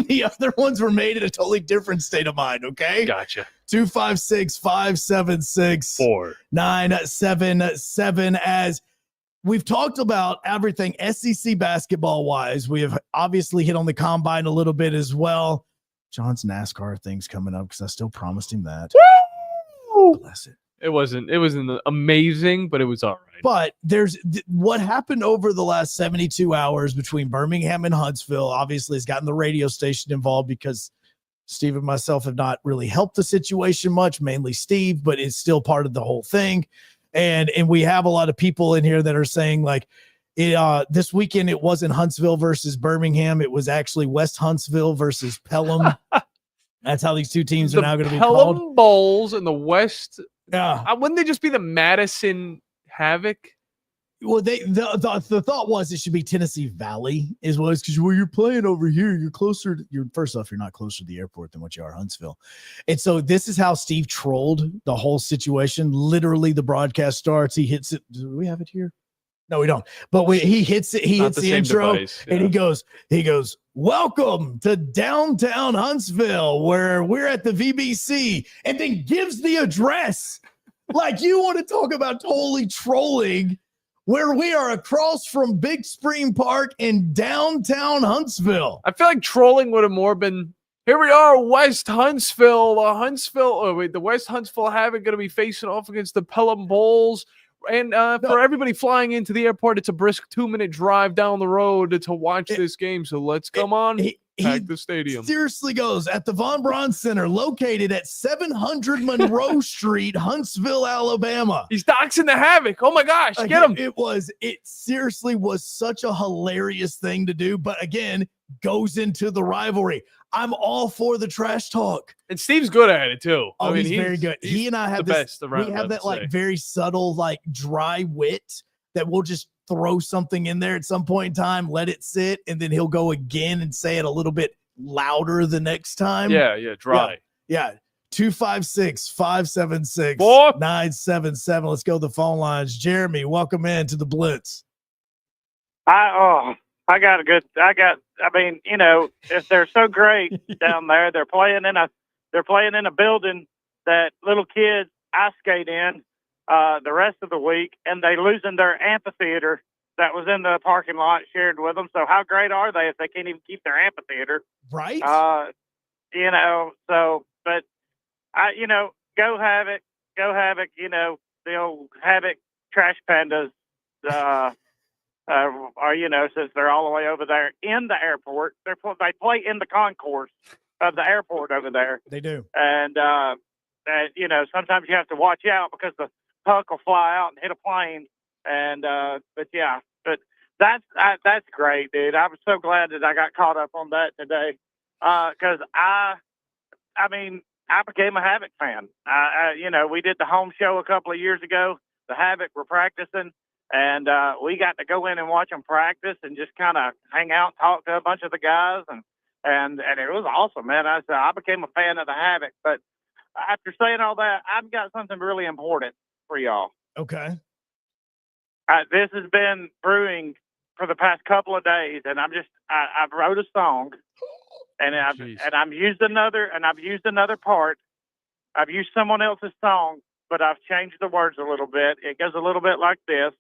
The other ones were made in a totally different state of mind. Okay. Gotcha. 256-576-4977. As we've talked about everything SEC basketball wise, we have obviously hit on the combine a little bit as well. John's NASCAR thing's coming up because I still promised him that. Woo! Bless it. It wasn't amazing, but it was all right. But there's what happened over the last 72 hours between Birmingham and Huntsville. Obviously, has gotten the radio station involved because Steve and myself have not really helped the situation much, mainly Steve, but it's still part of the whole thing. And we have a lot of people in here that are saying like, this weekend it wasn't Huntsville versus Birmingham. It was actually West Huntsville versus Pelham. That's how these two teams are now going to be called. Pelham Bowls in the West. Yeah. Wouldn't they just be the Madison Havoc? Well, the thought was it should be Tennessee Valley is what it's because you're playing over here. You're closer. First off, you're not closer to the airport than what you are Huntsville. And so this is how Steve trolled the whole situation. Literally, the broadcast starts. He hits it. Do we have it here? No, we don't. But he hits it. He hits the intro device, yeah. and he goes, welcome to downtown Huntsville, where we're at the VBC, and then gives the address. Like, you want to talk about totally trolling, where we are across from Big Spring Park in downtown Huntsville. I feel like trolling would have more been, here we are, West Huntsville. The West Huntsville Havoc going to be facing off against the Pelham Bowls. And for everybody flying into the airport, it's a brisk 2-minute drive down the road to watch this game. So let's come on, pack the stadium. Seriously goes at the Von Braun Center, located at 700 Monroe Street, Huntsville, Alabama. He's doxing the Havoc. Oh my gosh, get him. It seriously was such a hilarious thing to do. But again, goes into the rivalry. I'm all for the trash talk. And Steve's good at it too. Oh, he's very good. He and I have we have that like very subtle, like dry wit that we'll just throw something in there at some point in time, let it sit, and then he'll go again and say it a little bit louder the next time. Yeah, dry. Yeah. 256-576-977. Let's go to the phone lines. Jeremy, welcome in to the Blitz. If they're so great down there, they're playing in a building that little kids ice skate in the rest of the week, and they losing their amphitheater that was in the parking lot shared with them. So how great are they if they can't even keep their amphitheater? Right. Go Havoc, the old Havoc Trash Pandas, since they're all the way over there in the airport, they play in the concourse of the airport over there. They do. And, sometimes you have to watch out because the puck will fly out and hit a plane. And, but that's great, dude. I was so glad that I got caught up on that today. Cause I became a Havoc fan. We did the home show a couple of years ago. The Havoc were practicing, and we got to go in and watch them practice and just kind of hang out, talk to a bunch of the guys, and it was awesome, man. I became a fan of the Havoc. But after saying all that, I've got something really important for y'all. Okay. This has been brewing for the past couple of days, and I've wrote a song, and I've used another part. I've used someone else's song, but I've changed the words a little bit. It goes a little bit like this.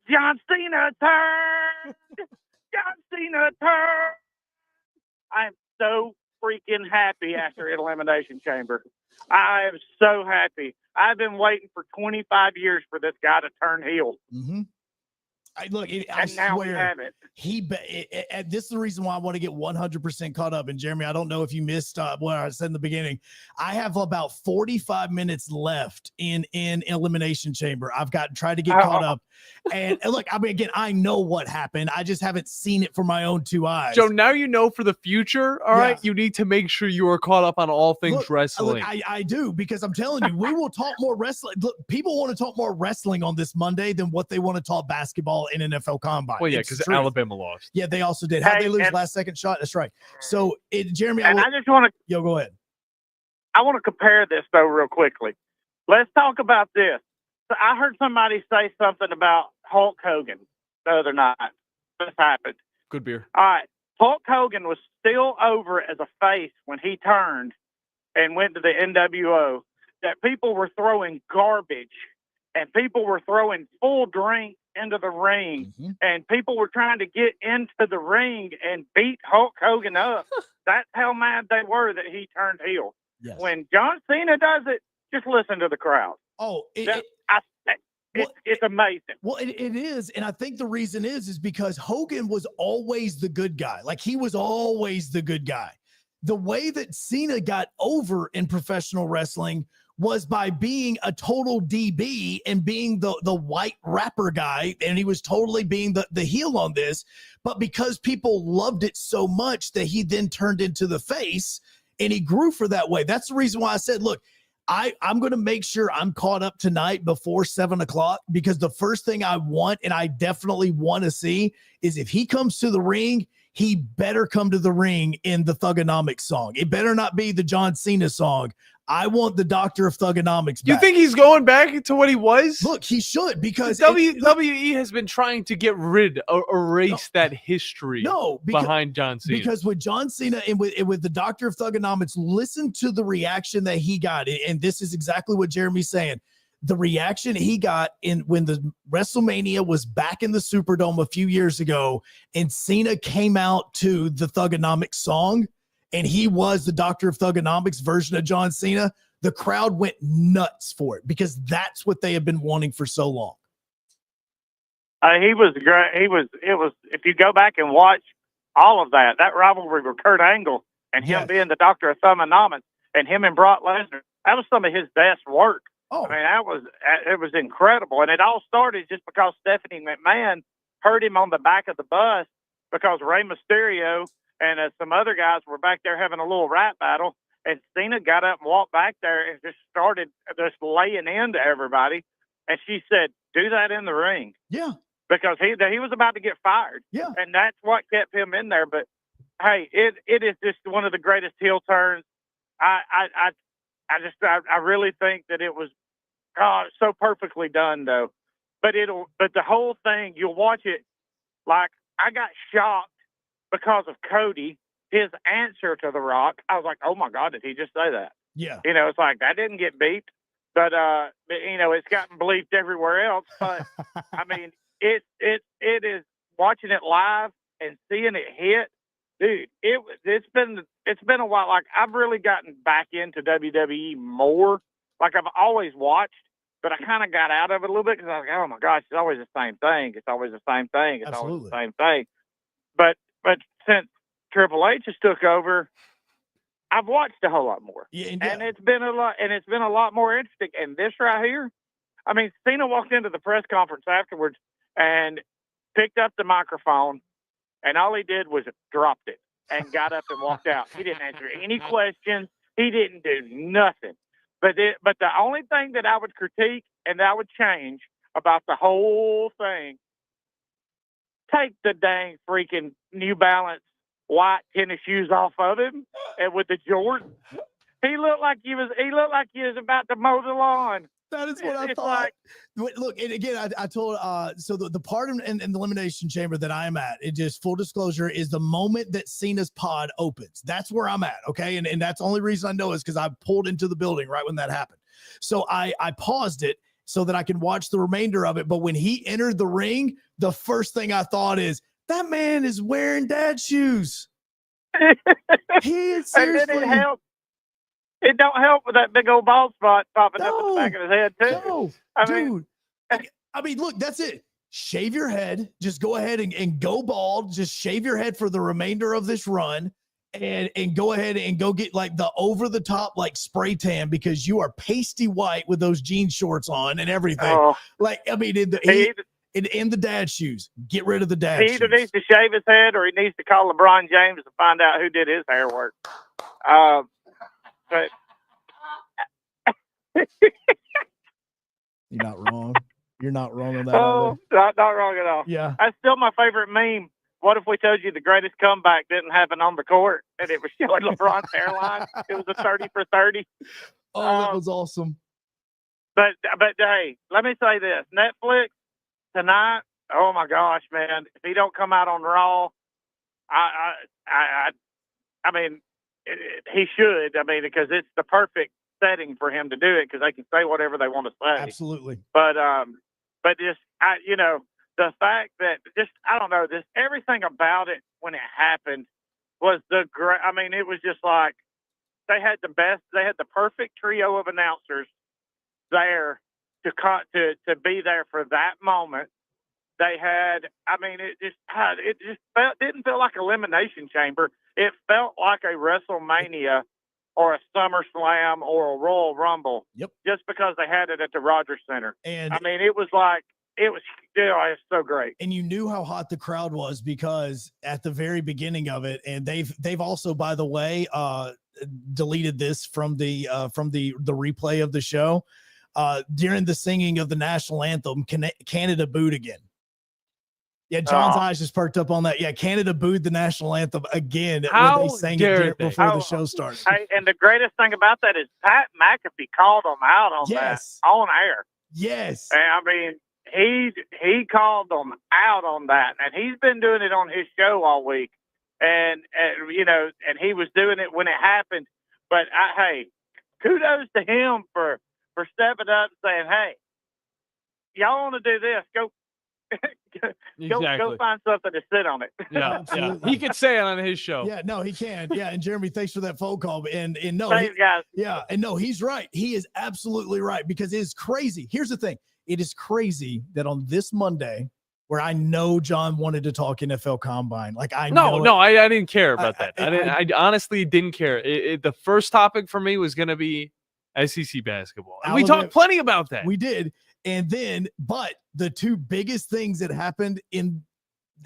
John Cena turn. John Cena turn. I'm so freaking happy after Elimination Chamber. I am so happy. I've been waiting for 25 years for this guy to turn heel. Mm-hmm. I now we have it. This is the reason why I want to get 100% caught up. And Jeremy, I don't know if you missed what I said in the beginning. I have about 45 minutes left in Elimination Chamber. I've tried to get caught up. And look, I know what happened. I just haven't seen it for my own two eyes. So now you know for the future, all right, you need to make sure you are caught up on all things wrestling. I do, because I'm telling you, we will talk more wrestling. Look, people want to talk more wrestling on this Monday than what they want to talk basketball in NFL Combine. Well, yeah, because Alabama lost. Yeah, they also did. How'd they lose last second shot? That's right. So, Jeremy, I just want to. Go ahead. I want to compare this though real quickly. let's talk about this. So I heard somebody say something about Hulk Hogan the other night. This happened. Good beer. All right. Hulk Hogan was still over as a face when he turned and went to the NWO. That people were throwing garbage and people were throwing full drinks into the ring, and people were trying to get into the ring and beat Hulk Hogan up. That's how mad they were that he turned heel. Yes. When John Cena does it, just listen to the crowd. Oh, it's amazing. Well, it is. And I think the reason is because Hogan was always the good guy. Like, he was always the good guy. The way that Cena got over in professional wrestling was by being a total DB and being the white rapper guy. And he was totally being the heel on this. But because people loved it so much that he then turned into the face and he grew for that way. That's the reason why I said, look, I'm going to make sure I'm caught up tonight before 7:00, because the first thing I want, and I definitely want to see, is if he comes to the ring, he better come to the ring in the Thugonomics song. It better not be the John Cena song. I want the Doctor of Thugonomics back. You think he's going back to what he was? Look, he should, because WWE has been trying to get rid or erase that history behind John Cena. Because with John Cena and with the Doctor of Thugonomics, listen to the reaction that he got. And this is exactly what Jeremy's saying. The reaction he got when the WrestleMania was back in the Superdome a few years ago, and Cena came out to the Thugonomics song, and he was the Doctor of Thugonomics version of John Cena, the crowd went nuts for it, because that's what they have been wanting for so long. He was great. It was, if you go back and watch all of that rivalry with Kurt Angle and him being the Doctor of Thugonomics and him and Brock Lesnar, that was some of his best work. Oh. I mean, it was incredible. And it all started just because Stephanie McMahon heard him on the back of the bus, because Rey Mysterio and some other guys were back there having a little rap battle. And Cena got up and walked back there and just started just laying into everybody. And she said, do that in the ring. Yeah. Because he was about to get fired. Yeah. And that's what kept him in there. But, hey, it is just one of the greatest heel turns. I really think that it was so perfectly done, though. But the whole thing, you'll watch it, like, I got shocked because of Cody, his answer to The Rock. I was like, oh my God, did he just say that? Yeah. It's like, that didn't get beeped, but it's gotten bleeped everywhere else. But I mean, it is, watching it live and seeing it hit, dude. It's been a while. Like, I've really gotten back into WWE more. Like, I've always watched, but I kind of got out of it a little bit, because I was like, oh my gosh, it's always the same thing. It's always the same thing. It's always the same thing. But since Triple H has took over, I've watched a whole lot more. And it's been a lot more interesting. And this right here, I mean, Cena walked into the press conference afterwards and picked up the microphone, and all he did was dropped it and got up and walked out. He didn't answer any questions. He didn't do nothing. But the only thing that I would critique and that I would change about the whole thing, take the dang freaking New Balance white tennis shoes off of him, and with the Jordan, he looked like he was about to mow the lawn. That is what I thought. Look, and again, I told so the part in the Elimination Chamber that I'm at, it just full disclosure, is the moment that Cena's pod opens. That's where I'm at, okay? And that's the only reason I know is because I pulled into the building right when that happened. So I paused it so that I can watch the remainder of it. But when he entered the ring, the first thing I thought is, that man is wearing dad shoes. He is seriously. And then it don't help with that big old bald spot popping up in the back of his head, too. No, I mean, look, that's it. Shave your head. Just go ahead and go bald. Just shave your head for the remainder of this run, and go ahead and go get like the over-the-top like spray tan, because you are pasty white with those jean shorts on and everything. Oh. Like, I mean, in the dad shoes. Get rid of the dad shoes. He either needs to shave his head or he needs to call LeBron James to find out who did his hair work. But you're not wrong. You're not wrong on that. Not wrong at all. Yeah. That's still my favorite meme. What if we told you the greatest comeback didn't happen on the court, and it was showing LeBron's hairline? It was a 30 for 30. Oh, that was awesome. But hey, let me say this: Netflix tonight. Oh my gosh, man! If he don't come out on Raw, I mean, he should. I mean, because it's the perfect setting for him to do it, because they can say whatever they want to say. Absolutely. But just the fact that I don't know, just everything about it when it happened was the great. I mean, it was just like they had the perfect trio of announcers there to be there for that moment. They had, I mean, it didn't feel like Elimination Chamber. It felt like a WrestleMania or a SummerSlam or a Royal Rumble. Yep. Just because they had it at the Rogers Center. And I mean, it was so great. And you knew how hot the crowd was because at the very beginning of it, and they've also, by the way, deleted this from the replay of the show. During the singing of the national anthem, Canada booed again. Yeah, John's eyes just perked up on that. Yeah, Canada booed the national anthem again when they sang it before the show started. Hey, and the greatest thing about that is Pat McAfee called them out on that on air. Yes. And I mean, he called them out on that, and he's been doing it on his show all week. And he was doing it when it happened. But hey, kudos to him for stepping up and saying, "Hey, y'all want to do this? Go." Go find something to sit on it. Yeah, he could say it on his show. Yeah, no, he can. Yeah, and Jeremy, thanks for that phone call. And no, thanks, guys. Yeah, and no, he's right. He is absolutely right because it is crazy. Here's the thing: it is crazy that on this Monday, where I know John wanted to talk NFL Combine, like I didn't care about that. I honestly didn't care. The first topic for me was going to be SEC basketball. And we talked plenty about that. We did. And then, but the two biggest things that happened in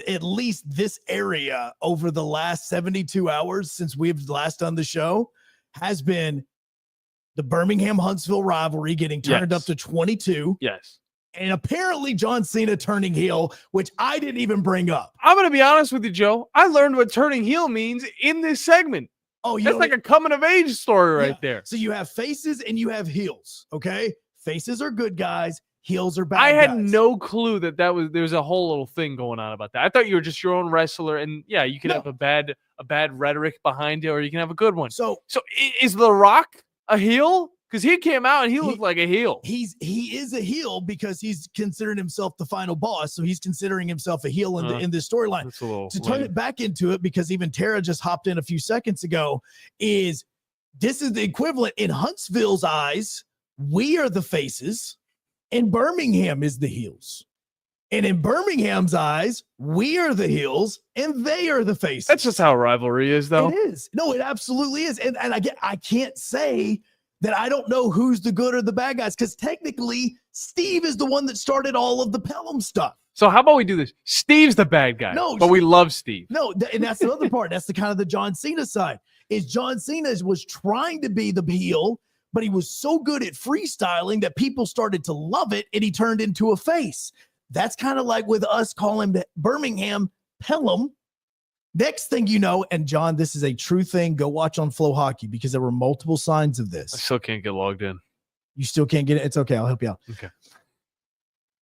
at least this area over the last 72 hours since we've last done the show has been the Birmingham-Huntsville rivalry getting turned up to 22. Yes. And apparently John Cena turning heel, which I didn't even bring up. I'm going to be honest with you, Joe. I learned what turning heel means in this segment. Oh, that's like a coming of age story right there. So you have faces and you have heels. Okay. Faces are good guys. Heels are bad I had guys. no clue there was a whole little thing going on about that. I thought you were just your own wrestler. And yeah, you could have a bad rhetoric behind it, or you can have a good one. So is The Rock a heel? Because he came out and he looked like a heel. He is a heel because he's considering himself the final boss. So he's considering himself a heel in this storyline. To turn it back into it, because even Tara just hopped in a few seconds ago, this is the equivalent in Huntsville's eyes. We are the faces, and Birmingham is the heels. And in Birmingham's eyes, we are the heels, and they are the faces. That's just how rivalry is, though. It is. No, it absolutely is. And I can't say that I don't know who's the good or the bad guys, because technically Steve is the one that started all of the Pelham stuff. So how about we do this? Steve's the bad guy. No, but we love Steve. No, and that's the other part. That's the kind of the John Cena side. Is John Cena was trying to be the heel, but he was so good at freestyling that people started to love it, and he turned into a face. That's kind of like with us calling Birmingham Pelham. Next thing you know, and John, this is a true thing. Go watch on Flow Hockey because there were multiple signs of this. I still can't get logged in. You still can't get it? It's okay. I'll help you out. Okay.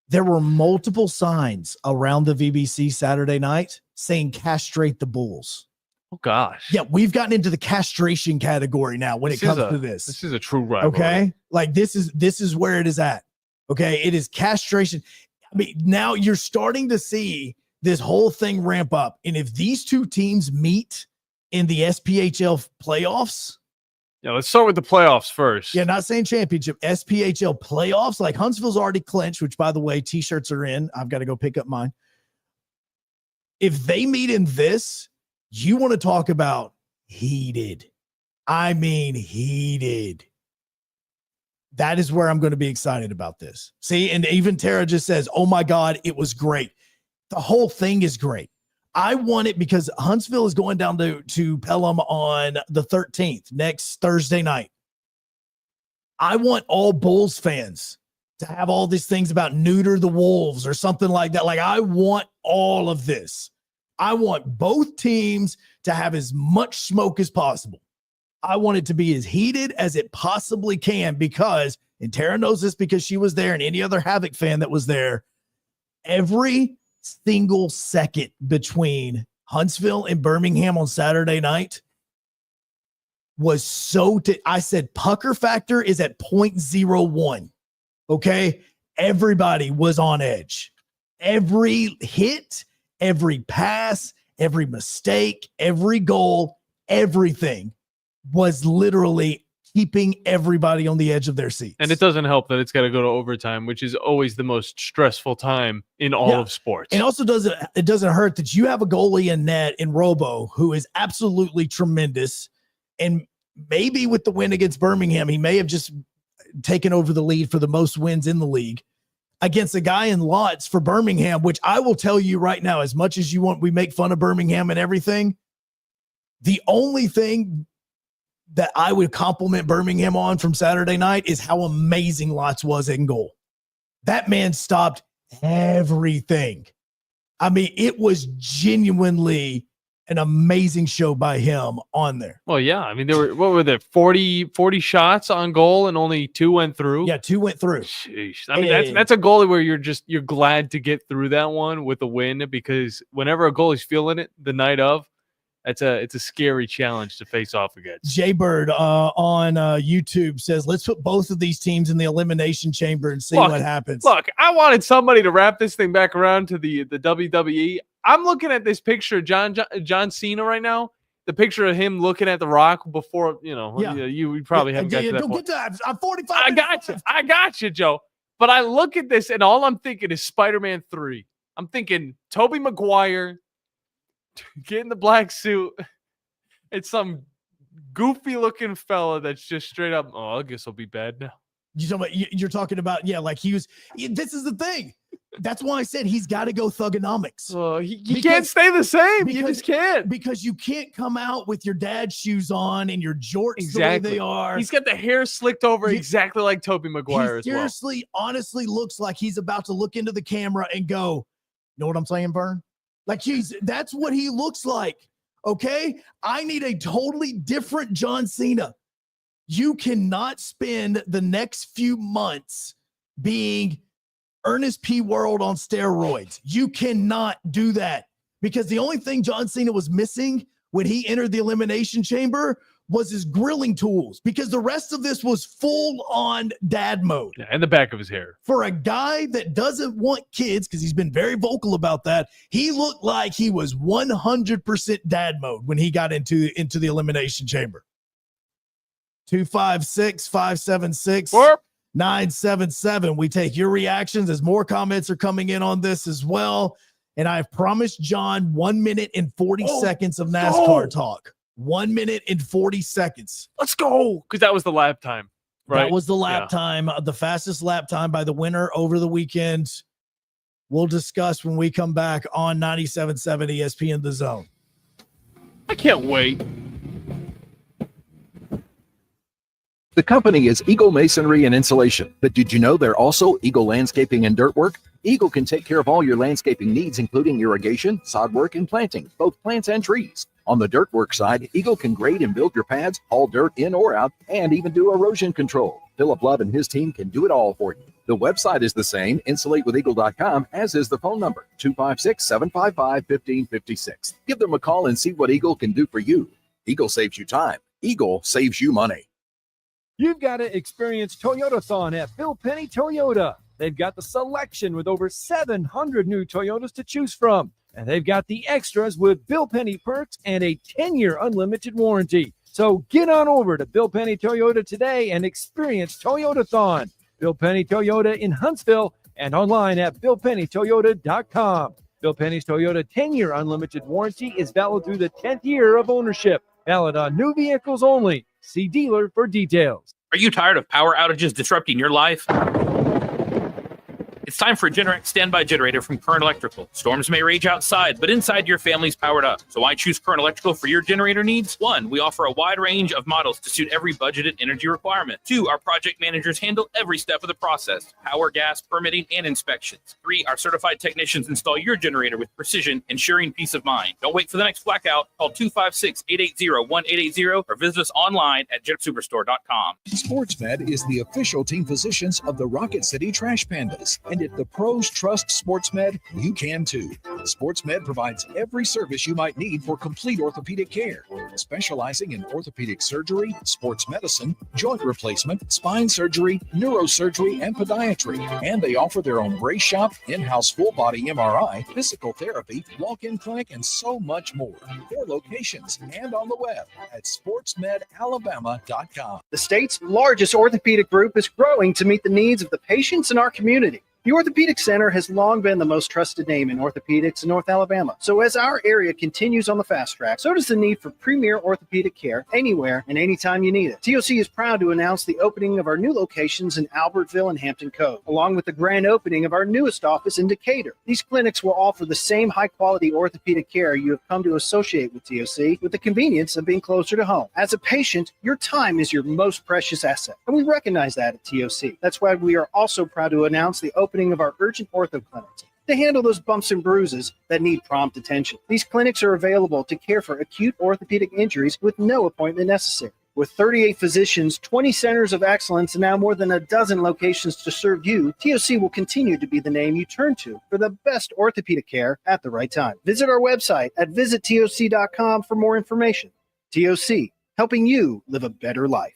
There were multiple signs around the VBC Saturday night saying castrate the Bulls. Oh, gosh. Yeah, we've gotten into the castration category now when it comes to this. This is a true rivalry. Okay? Like this is where it is at. Okay? It is castration. I mean, now you're starting to see this whole thing ramp up. And if these two teams meet in the SPHL playoffs. Yeah, let's start with the playoffs first. Yeah, not saying championship. SPHL playoffs. Like Huntsville's already clinched, which, by the way, T-shirts are in. I've got to go pick up mine. If they meet in this, you want to talk about heated. I mean, heated. That is where I'm going to be excited about this. See, and even Tara just says, oh my God, it was great. The whole thing is great. I want it because Huntsville is going down to Pelham on the 13th, next Thursday night. I want all Bulls fans to have all these things about neuter the Wolves or something like that. Like, I want all of this. I want both teams to have as much smoke as possible. I want it to be as heated as it possibly can because, and Tara knows this because she was there and any other Havoc fan that was there, every single second between Huntsville and Birmingham on Saturday night was I said pucker factor is at 0.01. Okay. Everybody was on edge. Every hit, every pass, every mistake, every goal, everything was literally keeping everybody on the edge of their seats. And it doesn't help that it's got to go to overtime, which is always the most stressful time in all of sports. And also it doesn't hurt that you have a goalie in net in Robo who is absolutely tremendous. And maybe with the win against Birmingham, he may have just taken over the lead for the most wins in the league against a guy in Lots for Birmingham, which I will tell you right now, as much as we make fun of Birmingham and everything, the only thing that I would compliment Birmingham on from Saturday night is how amazing Lots was in goal. That man stopped everything. I mean, it was genuinely an amazing show by him on there. Well, yeah. I mean, what were there, 40 shots on goal and only 2 went through? Yeah, 2 went through. Sheesh. I mean, that's a goalie where you're glad to get through that one with a win, because whenever a goalie's feeling it the night of, it's a scary challenge to face off against. Jay Bird on YouTube says, let's put both of these teams in the elimination chamber and see what happens. Look, I wanted somebody to wrap this thing back around to the WWE. I'm looking at this picture of John Cena right now. The picture of him looking at The Rock before, you probably haven't got to that point. I'm 45. I got you, Joe. But I look at this and all I'm thinking is Spider-Man 3. I'm thinking Tobey Maguire, get in the black suit. It's some goofy looking fella that's just straight up, I guess I'll be bad now. You're talking about, like this is the thing. That's why I said he's got to go thugonomics. He can't stay the same. You just can't. Because you can't come out with your dad's shoes on and your jorts the way they are. He's got the hair slicked over exactly like Tobey Maguire as well. Seriously, honestly looks like he's about to look into the camera and go, know what I'm saying, Vern? Like that's what he looks like. Okay. I need a totally different John Cena. You cannot spend the next few months being Ernest P. World on steroids. You cannot do that, because the only thing John Cena was missing when he entered the elimination chamber was his grilling tools, because the rest of this was full on dad mode. Yeah, and the back of his hair. For a guy that doesn't want kids, because he's been very vocal about that, he looked like he was 100% dad mode when he got into the elimination chamber. 256-576-977. We take your reactions as more comments are coming in on this as well. And I've promised John 1 minute and 40 seconds of NASCAR talk. 1 minute and 40 seconds. Let's go. Because that was the lap time, right? That was the lap time, the fastest lap time by the winner over the weekend. We'll discuss when we come back on 97.7 ESPN The Zone. I can't wait. The company is Eagle Masonry and Insulation, but did you know they're also Eagle Landscaping and Dirt Work? Eagle can take care of all your landscaping needs, including irrigation, sod work, and planting, both plants and trees. On the dirt work side, Eagle can grade and build your pads, haul dirt in or out, and even do erosion control. Philip Love and his team can do it all for you. The website is the same, insulatewitheagle.com, as is the phone number, 256-755-1556. Give them a call and see what Eagle can do for you. Eagle saves you time. Eagle saves you money. You've got to experience Toyotathon at Bill Penny Toyota. They've got the selection with over 700 new Toyotas to choose from. And they've got the extras with Bill Penny perks and a 10-year unlimited warranty. So get on over to Bill Penny Toyota today and experience Toyotathon. Bill Penny Toyota in Huntsville and online at BillPennyToyota.com. Bill Penny's Toyota 10-year unlimited warranty is valid through the 10th year of ownership. Valid on new vehicles only. See dealer for details. Are you tired of power outages disrupting your life? It's time for a Generac standby generator from Current Electrical. Storms may rage outside, but inside your family's powered up. So why choose Current Electrical for your generator needs? 1, we offer a wide range of models to suit every budgeted energy requirement. 2, our project managers handle every step of the process: power, gas, permitting, and inspections. 3, our certified technicians install your generator with precision, ensuring peace of mind. Don't wait for the next blackout. Call 256-880-1880 or visit us online at jetsuperstore.com. SportsMed is the official team physicians of the Rocket City Trash Pandas. And if the pros trust SportsMed, you can too. SportsMed provides every service you might need for complete orthopedic care, specializing in orthopedic surgery, sports medicine, joint replacement, spine surgery, neurosurgery, and podiatry. And they offer their own brace shop, in-house full-body MRI, physical therapy, walk-in clinic, and so much more. 4 locations and on the web at sportsmedalabama.com. The state's largest orthopedic group is growing to meet the needs of the patients in our community. The Orthopedic Center has long been the most trusted name in orthopedics in North Alabama. So as our area continues on the fast track, so does the need for premier orthopedic care anywhere and anytime you need it. TOC is proud to announce the opening of our new locations in Albertville and Hampton Cove, along with the grand opening of our newest office in Decatur. These clinics will offer the same high-quality orthopedic care you have come to associate with TOC, with the convenience of being closer to home. As a patient, your time is your most precious asset, and we recognize that at TOC. That's why we are also proud to announce the opening of our urgent ortho clinics to handle those bumps and bruises that need prompt attention. These clinics are available to care for acute orthopedic injuries with no appointment necessary. With 38 physicians, 20 centers of excellence, and now more than a dozen locations to serve you, TOC will continue to be the name you turn to for the best orthopedic care at the right time. Visit our website at visittoc.com for more information. TOC, helping you live a better life.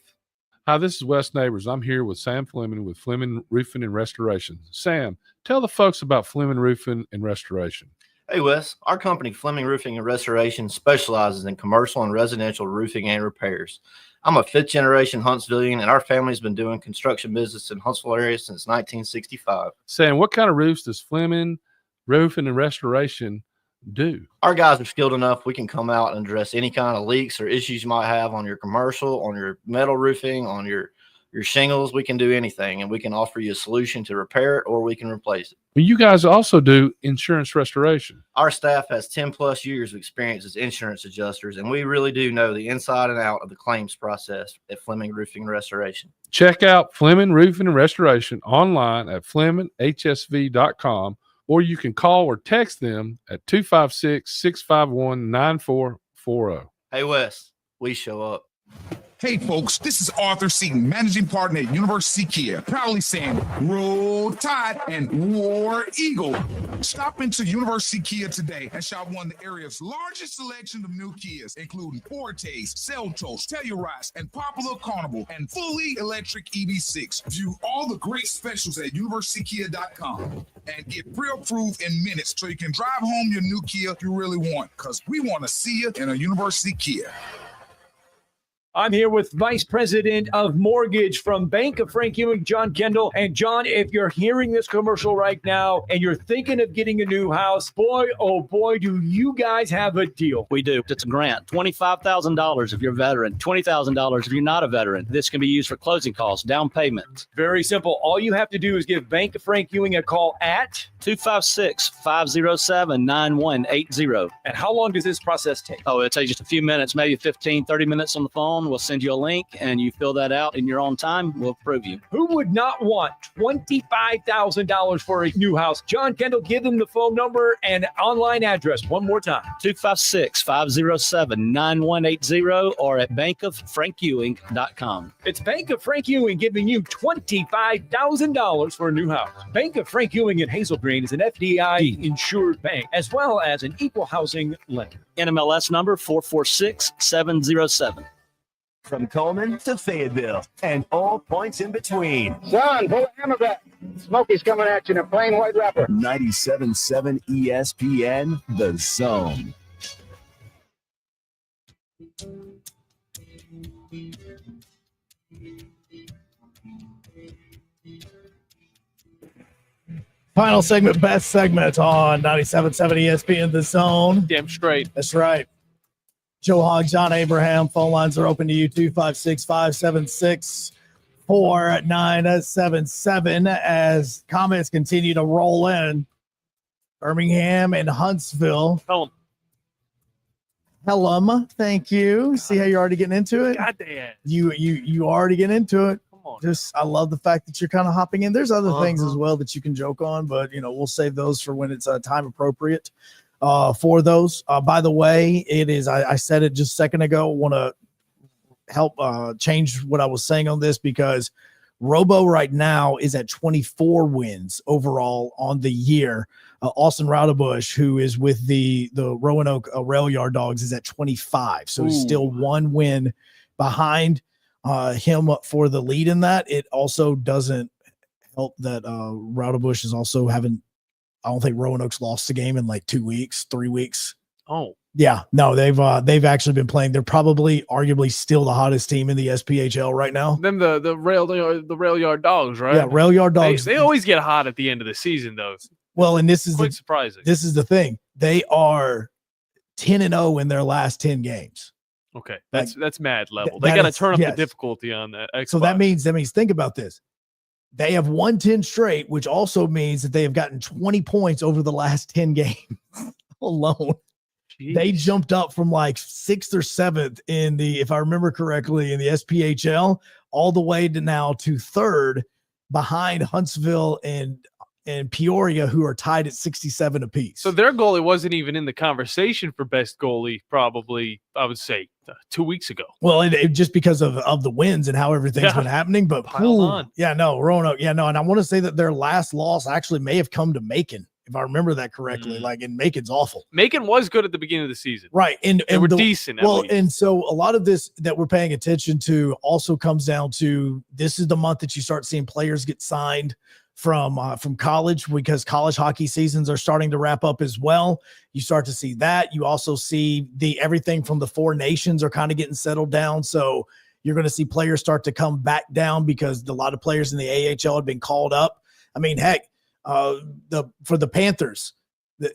Hi, this is Wes Neighbors. I'm here with Sam Fleming with Fleming Roofing and Restoration. Sam, tell the folks about Fleming Roofing and Restoration. Hey, Wes. Our company, Fleming Roofing and Restoration, specializes in commercial and residential roofing and repairs. I'm a 5th-generation Huntsvillian, and our family's been doing construction business in Huntsville area since 1965. Sam, what kind of roofs does Fleming Roofing and Restoration do? Our guys are skilled enough. We can come out and address any kind of leaks or issues you might have on your commercial, on your metal roofing, on your shingles. We can do anything, and we can offer you a solution to repair it, or we can replace it. Well, you guys also do insurance restoration. Our staff has 10 plus years of experience as insurance adjusters, and we really do know the inside and out of the claims process at Fleming Roofing and Restoration. Check out Fleming Roofing and Restoration online at FlemingHSV.com, or you can call or text them at 256-651-9440. Hey, Wes, we show up. Hey folks, this is Arthur Seaton, managing partner at University Kia, proudly saying Roll Tide and War Eagle. Stop into University Kia today and shop one of the area's largest selection of new Kias, including Fortes, Seltos, Telluride, and Popular Carnival, and fully electric EV6. View all the great specials at universitykia.com and get pre-approved in minutes so you can drive home your new Kia you really want, because we want to see you in a University Kia. I'm here with Vice President of Mortgage from Bank of Frank Ewing, John Kendall. And John, if you're hearing this commercial right now and you're thinking of getting a new house, boy, oh boy, do you guys have a deal. We do. It's a grant. $25,000 if you're a veteran, $20,000 if you're not a veteran. This can be used for closing costs, down payment. Very simple. All you have to do is give Bank of Frank Ewing a call at 256-507-9180. And how long does this process take? Oh, it'll take just a few minutes, maybe 15, 30 minutes on the phone. We'll send you a link and you fill that out in your own time. We'll approve you. Who would not want $25,000 for a new house? John Kendall, give them the phone number and online address one more time. 256-507-9180 or at bankoffrankewing.com. It's Bank of Frank Ewing giving you $25,000 for a new house. Bank of Frank Ewing in Hazel Green is an FDIC insured bank as well as an equal housing lender. NMLS number 446707. From Coleman to Fayetteville and all points in between. Son, pull the hammer back. Smokey's coming at you in a plain white wrapper. 97.7 ESPN, The Zone. Final segment, best segment on 97.7 ESPN, The Zone. Damn straight. That's right. Joe Hogg, John Abraham, phone lines are open to you, 256-576-4210. 4977 as comments continue to roll in. Birmingham and Huntsville. Pelham, thank you. See how you're already getting into it? Goddamn. You already get into it. Come on. I love the fact that you're kind of hopping in. There's other things as well that you can joke on, but we'll save those for when it's time appropriate for those. By the way, it is, I said it just a second ago, want to help change what I was saying on this because Robo right now is at 24 wins overall on the year. Austin Raudebusch, who is with the Roanoke Rail Yard Dogs, is at 25. So he's still 1 win behind him for the lead in that. It also doesn't help that Raudebusch is also having, I don't think Roanoke's lost a game in like 2 weeks, 3 weeks. Oh. Yeah, no, they've actually been playing. They're probably arguably still the hottest team in the SPHL right now. Them the rail yard dogs, right? Yeah, Rail Yard Dogs. They always get hot at the end of the season, though. Well, and this is quite surprising. This is the thing. They are 10-0 in their last 10 games. Okay, that's mad level. They got to turn up the difficulty on that. Xbox. So that means think about this. They have won 10 straight, which also means that they have gotten 20 points over the last 10 games alone. Jeez. They jumped up from like 6th or 7th in the, if I remember correctly, in the SPHL, all the way to now to 3rd behind Huntsville and Peoria, who are tied at 67 apiece. So their goalie wasn't even in the conversation for best goalie, probably, I would say, 2 weeks ago. Well, it just because of the wins and how everything's been happening. But Roanoke. And I want to say that their last loss actually may have come to Macon, if I remember that correctly. And Macon's awful. Macon was good at the beginning of the season. Right. And they were decent. And so a lot of this that we're paying attention to also comes down to, this is the month that you start seeing players get signed from college, because college hockey seasons are starting to wrap up as well. You start to see that. You also see everything from the 4 nations are kind of getting settled down. So you're going to see players start to come back down because a lot of players in the AHL had been called up. I mean, heck, for the Panthers,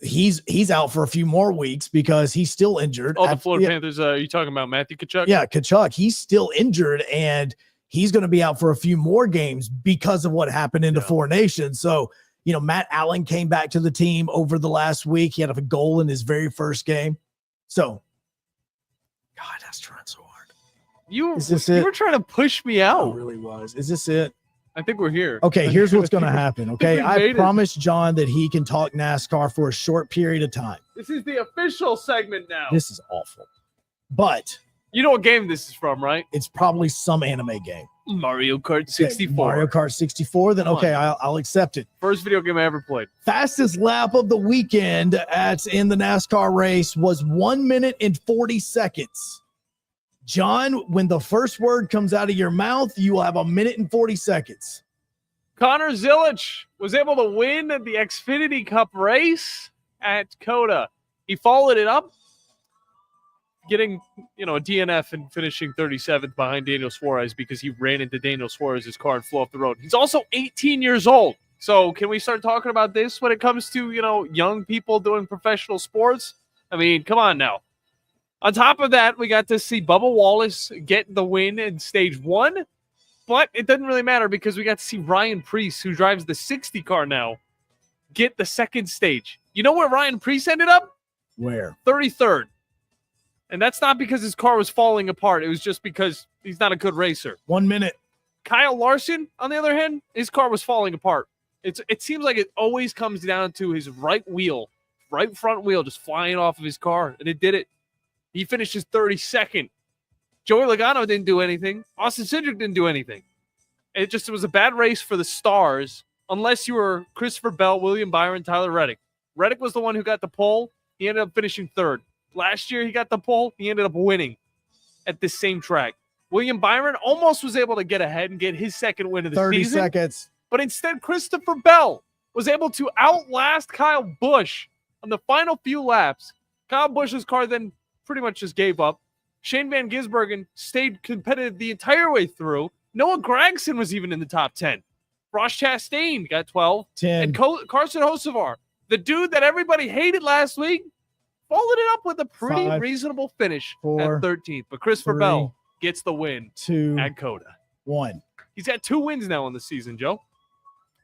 he's out for a few more weeks because he's still injured. Oh, the Florida Panthers. Are you talking about Matthew Tkachuk? Yeah, Tkachuk. He's still injured, and he's going to be out for a few more games because of what happened in the 4 nations. So, Matt Allen came back to the team over the last week. He had a goal in his very first game. So, God, that's trying so hard. You were trying to push me out. It really was. Is this it? I think we're here. Okay, here's what's going to happen. Okay, I promised John that he can talk NASCAR for a short period of time. This is the official segment now. This is awful. But you know what game this is from, right? It's probably some anime game. Mario Kart 64. Mario Kart 64. Then okay, I'll accept it. First video game I ever played. Fastest lap of the weekend in the NASCAR race was 1 minute and 40 seconds. John, when the first word comes out of your mouth, you will have 1 minute and 40 seconds. Connor Zilic was able to win the Xfinity Cup race at Coda. He followed it up, getting a DNF and finishing 37th behind Daniel Suarez because he ran into Daniel Suarez's car and flew off the road. He's also 18 years old. So can we start talking about this when it comes to, young people doing professional sports? I mean, come on now. On top of that, we got to see Bubba Wallace get the win in stage 1, but it doesn't really matter because we got to see Ryan Preece, who drives the 60 car now, get the second stage. You know where Ryan Preece ended up? Where? 33rd. And that's not because his car was falling apart. It was just because he's not a good racer. 1 minute. Kyle Larson, on the other hand, his car was falling apart. It seems like it always comes down to his right front wheel just flying off of his car, and it did it. He finishes 32nd. Joey Logano didn't do anything. Austin Cindric didn't do anything. It was a bad race for the stars, unless you were Christopher Bell, William Byron, Tyler Reddick. Reddick was the one who got the pole. He ended up finishing 3rd. Last year, he got the pole. He ended up winning at this same track. William Byron almost was able to get ahead and get his second win of the 30 season. 30 seconds. But instead, Christopher Bell was able to outlast Kyle Busch on the final few laps. Kyle Busch's car then pretty much just gave up. Shane Van Gisbergen stayed competitive the entire way through. Noah Gragson was even in the top 10. Ross Chastain got 12. 10. And Carson Hocevar, the dude that everybody hated last week, followed it up with a pretty 5, reasonable finish 4, at 13th. But Christopher 3, Bell gets the win 2, at Coda. 1. He's got 2 wins now on the season, Joe.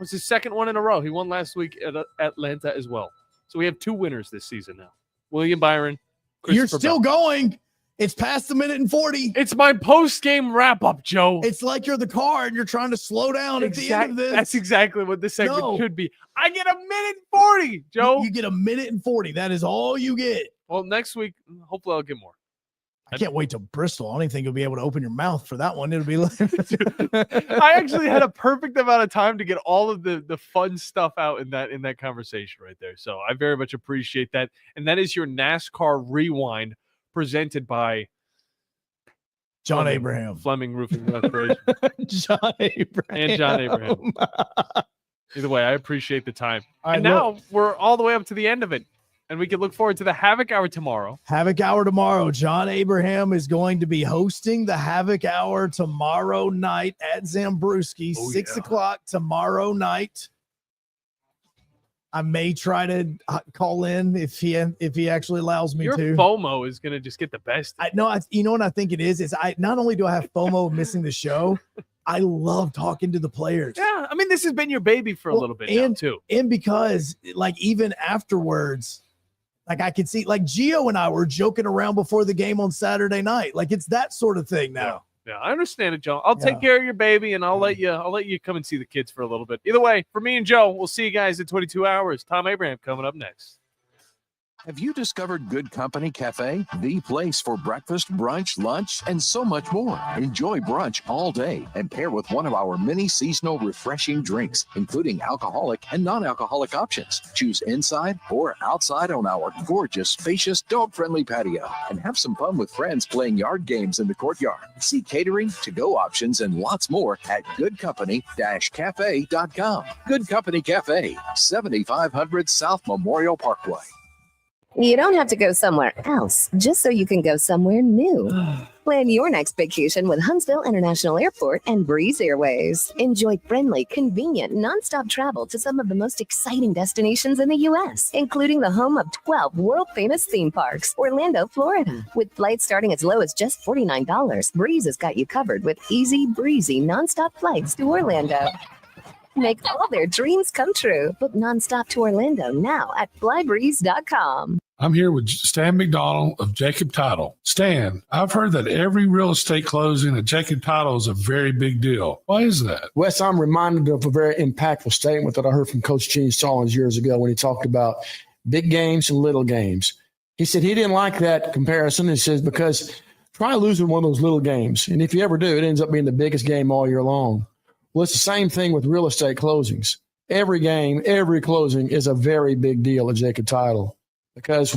It's his second one in a row. He won last week at Atlanta as well. So we have 2 winners this season now. William Byron. You're still going. It's past the minute and 40. It's my post-game wrap-up, Joe. It's like you're the car and you're trying to slow down at the end of this. That's exactly what this segment should be. I get a minute and 40, Joe. You get a minute and 40. That is all you get. Well, next week, hopefully I'll get more. I can't wait till Bristol. I don't even think you'll be able to open your mouth for that one. It'll be like I actually had a perfect amount of time to get all of the fun stuff out in that conversation right there. So I very much appreciate that. And that is your NASCAR Rewind presented by John Abraham. Fleming Roofing Restoration. John Abraham. And John Abraham. Either way, I appreciate the time. All right, and now we're all the way up to the end of it. And we can look forward to the Havoc Hour tomorrow. Havoc Hour tomorrow. John Abraham is going to be hosting the Havoc Hour tomorrow night at Zambruski, 6 o'clock tomorrow night. I may try to call in if he actually allows me Your to. FOMO is going to just get the best. You know what I think it is I not only do I have FOMO of missing the show, I love talking to the players. Yeah, I mean, this has been your baby for a little bit now, too. And because, like, even afterwards, like, I could see, like, Gio and I were joking around before the game on Saturday night. Like, it's that sort of thing now. Yeah, I understand it, Joe. I'll take care of your baby, and I'll let you come and see the kids for a little bit. Either way, for me and Joe, we'll see you guys in 22 hours. Tom Abraham coming up next. Have you discovered Good Company Cafe? The place for breakfast, brunch, lunch, and so much more. Enjoy brunch all day and pair with one of our many seasonal refreshing drinks, including alcoholic and non-alcoholic options. Choose inside or outside on our gorgeous, spacious, dog-friendly patio. And have some fun with friends playing yard games in the courtyard. See catering, to-go options, and lots more at goodcompany-cafe.com. Good Company Cafe, 7500 South Memorial Parkway. You don't have to go somewhere else just so you can go somewhere new. Plan your next vacation with Huntsville International Airport and Breeze Airways. Enjoy friendly, convenient, nonstop travel to some of the most exciting destinations in the U.S., including the home of 12 world-famous theme parks, Orlando, Florida. With flights starting as low as just $49, Breeze has got you covered with easy, breezy, nonstop flights to Orlando. Make all their dreams come true. Book nonstop to Orlando now at flybreeze.com. I'm here with Stan McDonald of Jacob Title. Stan, I've heard that every real estate closing at Jacob Title is a very big deal. Why is that? Wes, I'm reminded of a very impactful statement that I heard from Coach Gene Stallings years ago when he talked about big games and little games. He said he didn't like that comparison. He says, because try losing one of those little games. And if you ever do, it ends up being the biggest game all year long. Well, it's the same thing with real estate closings. Every game, every closing is a very big deal at Jacob Title because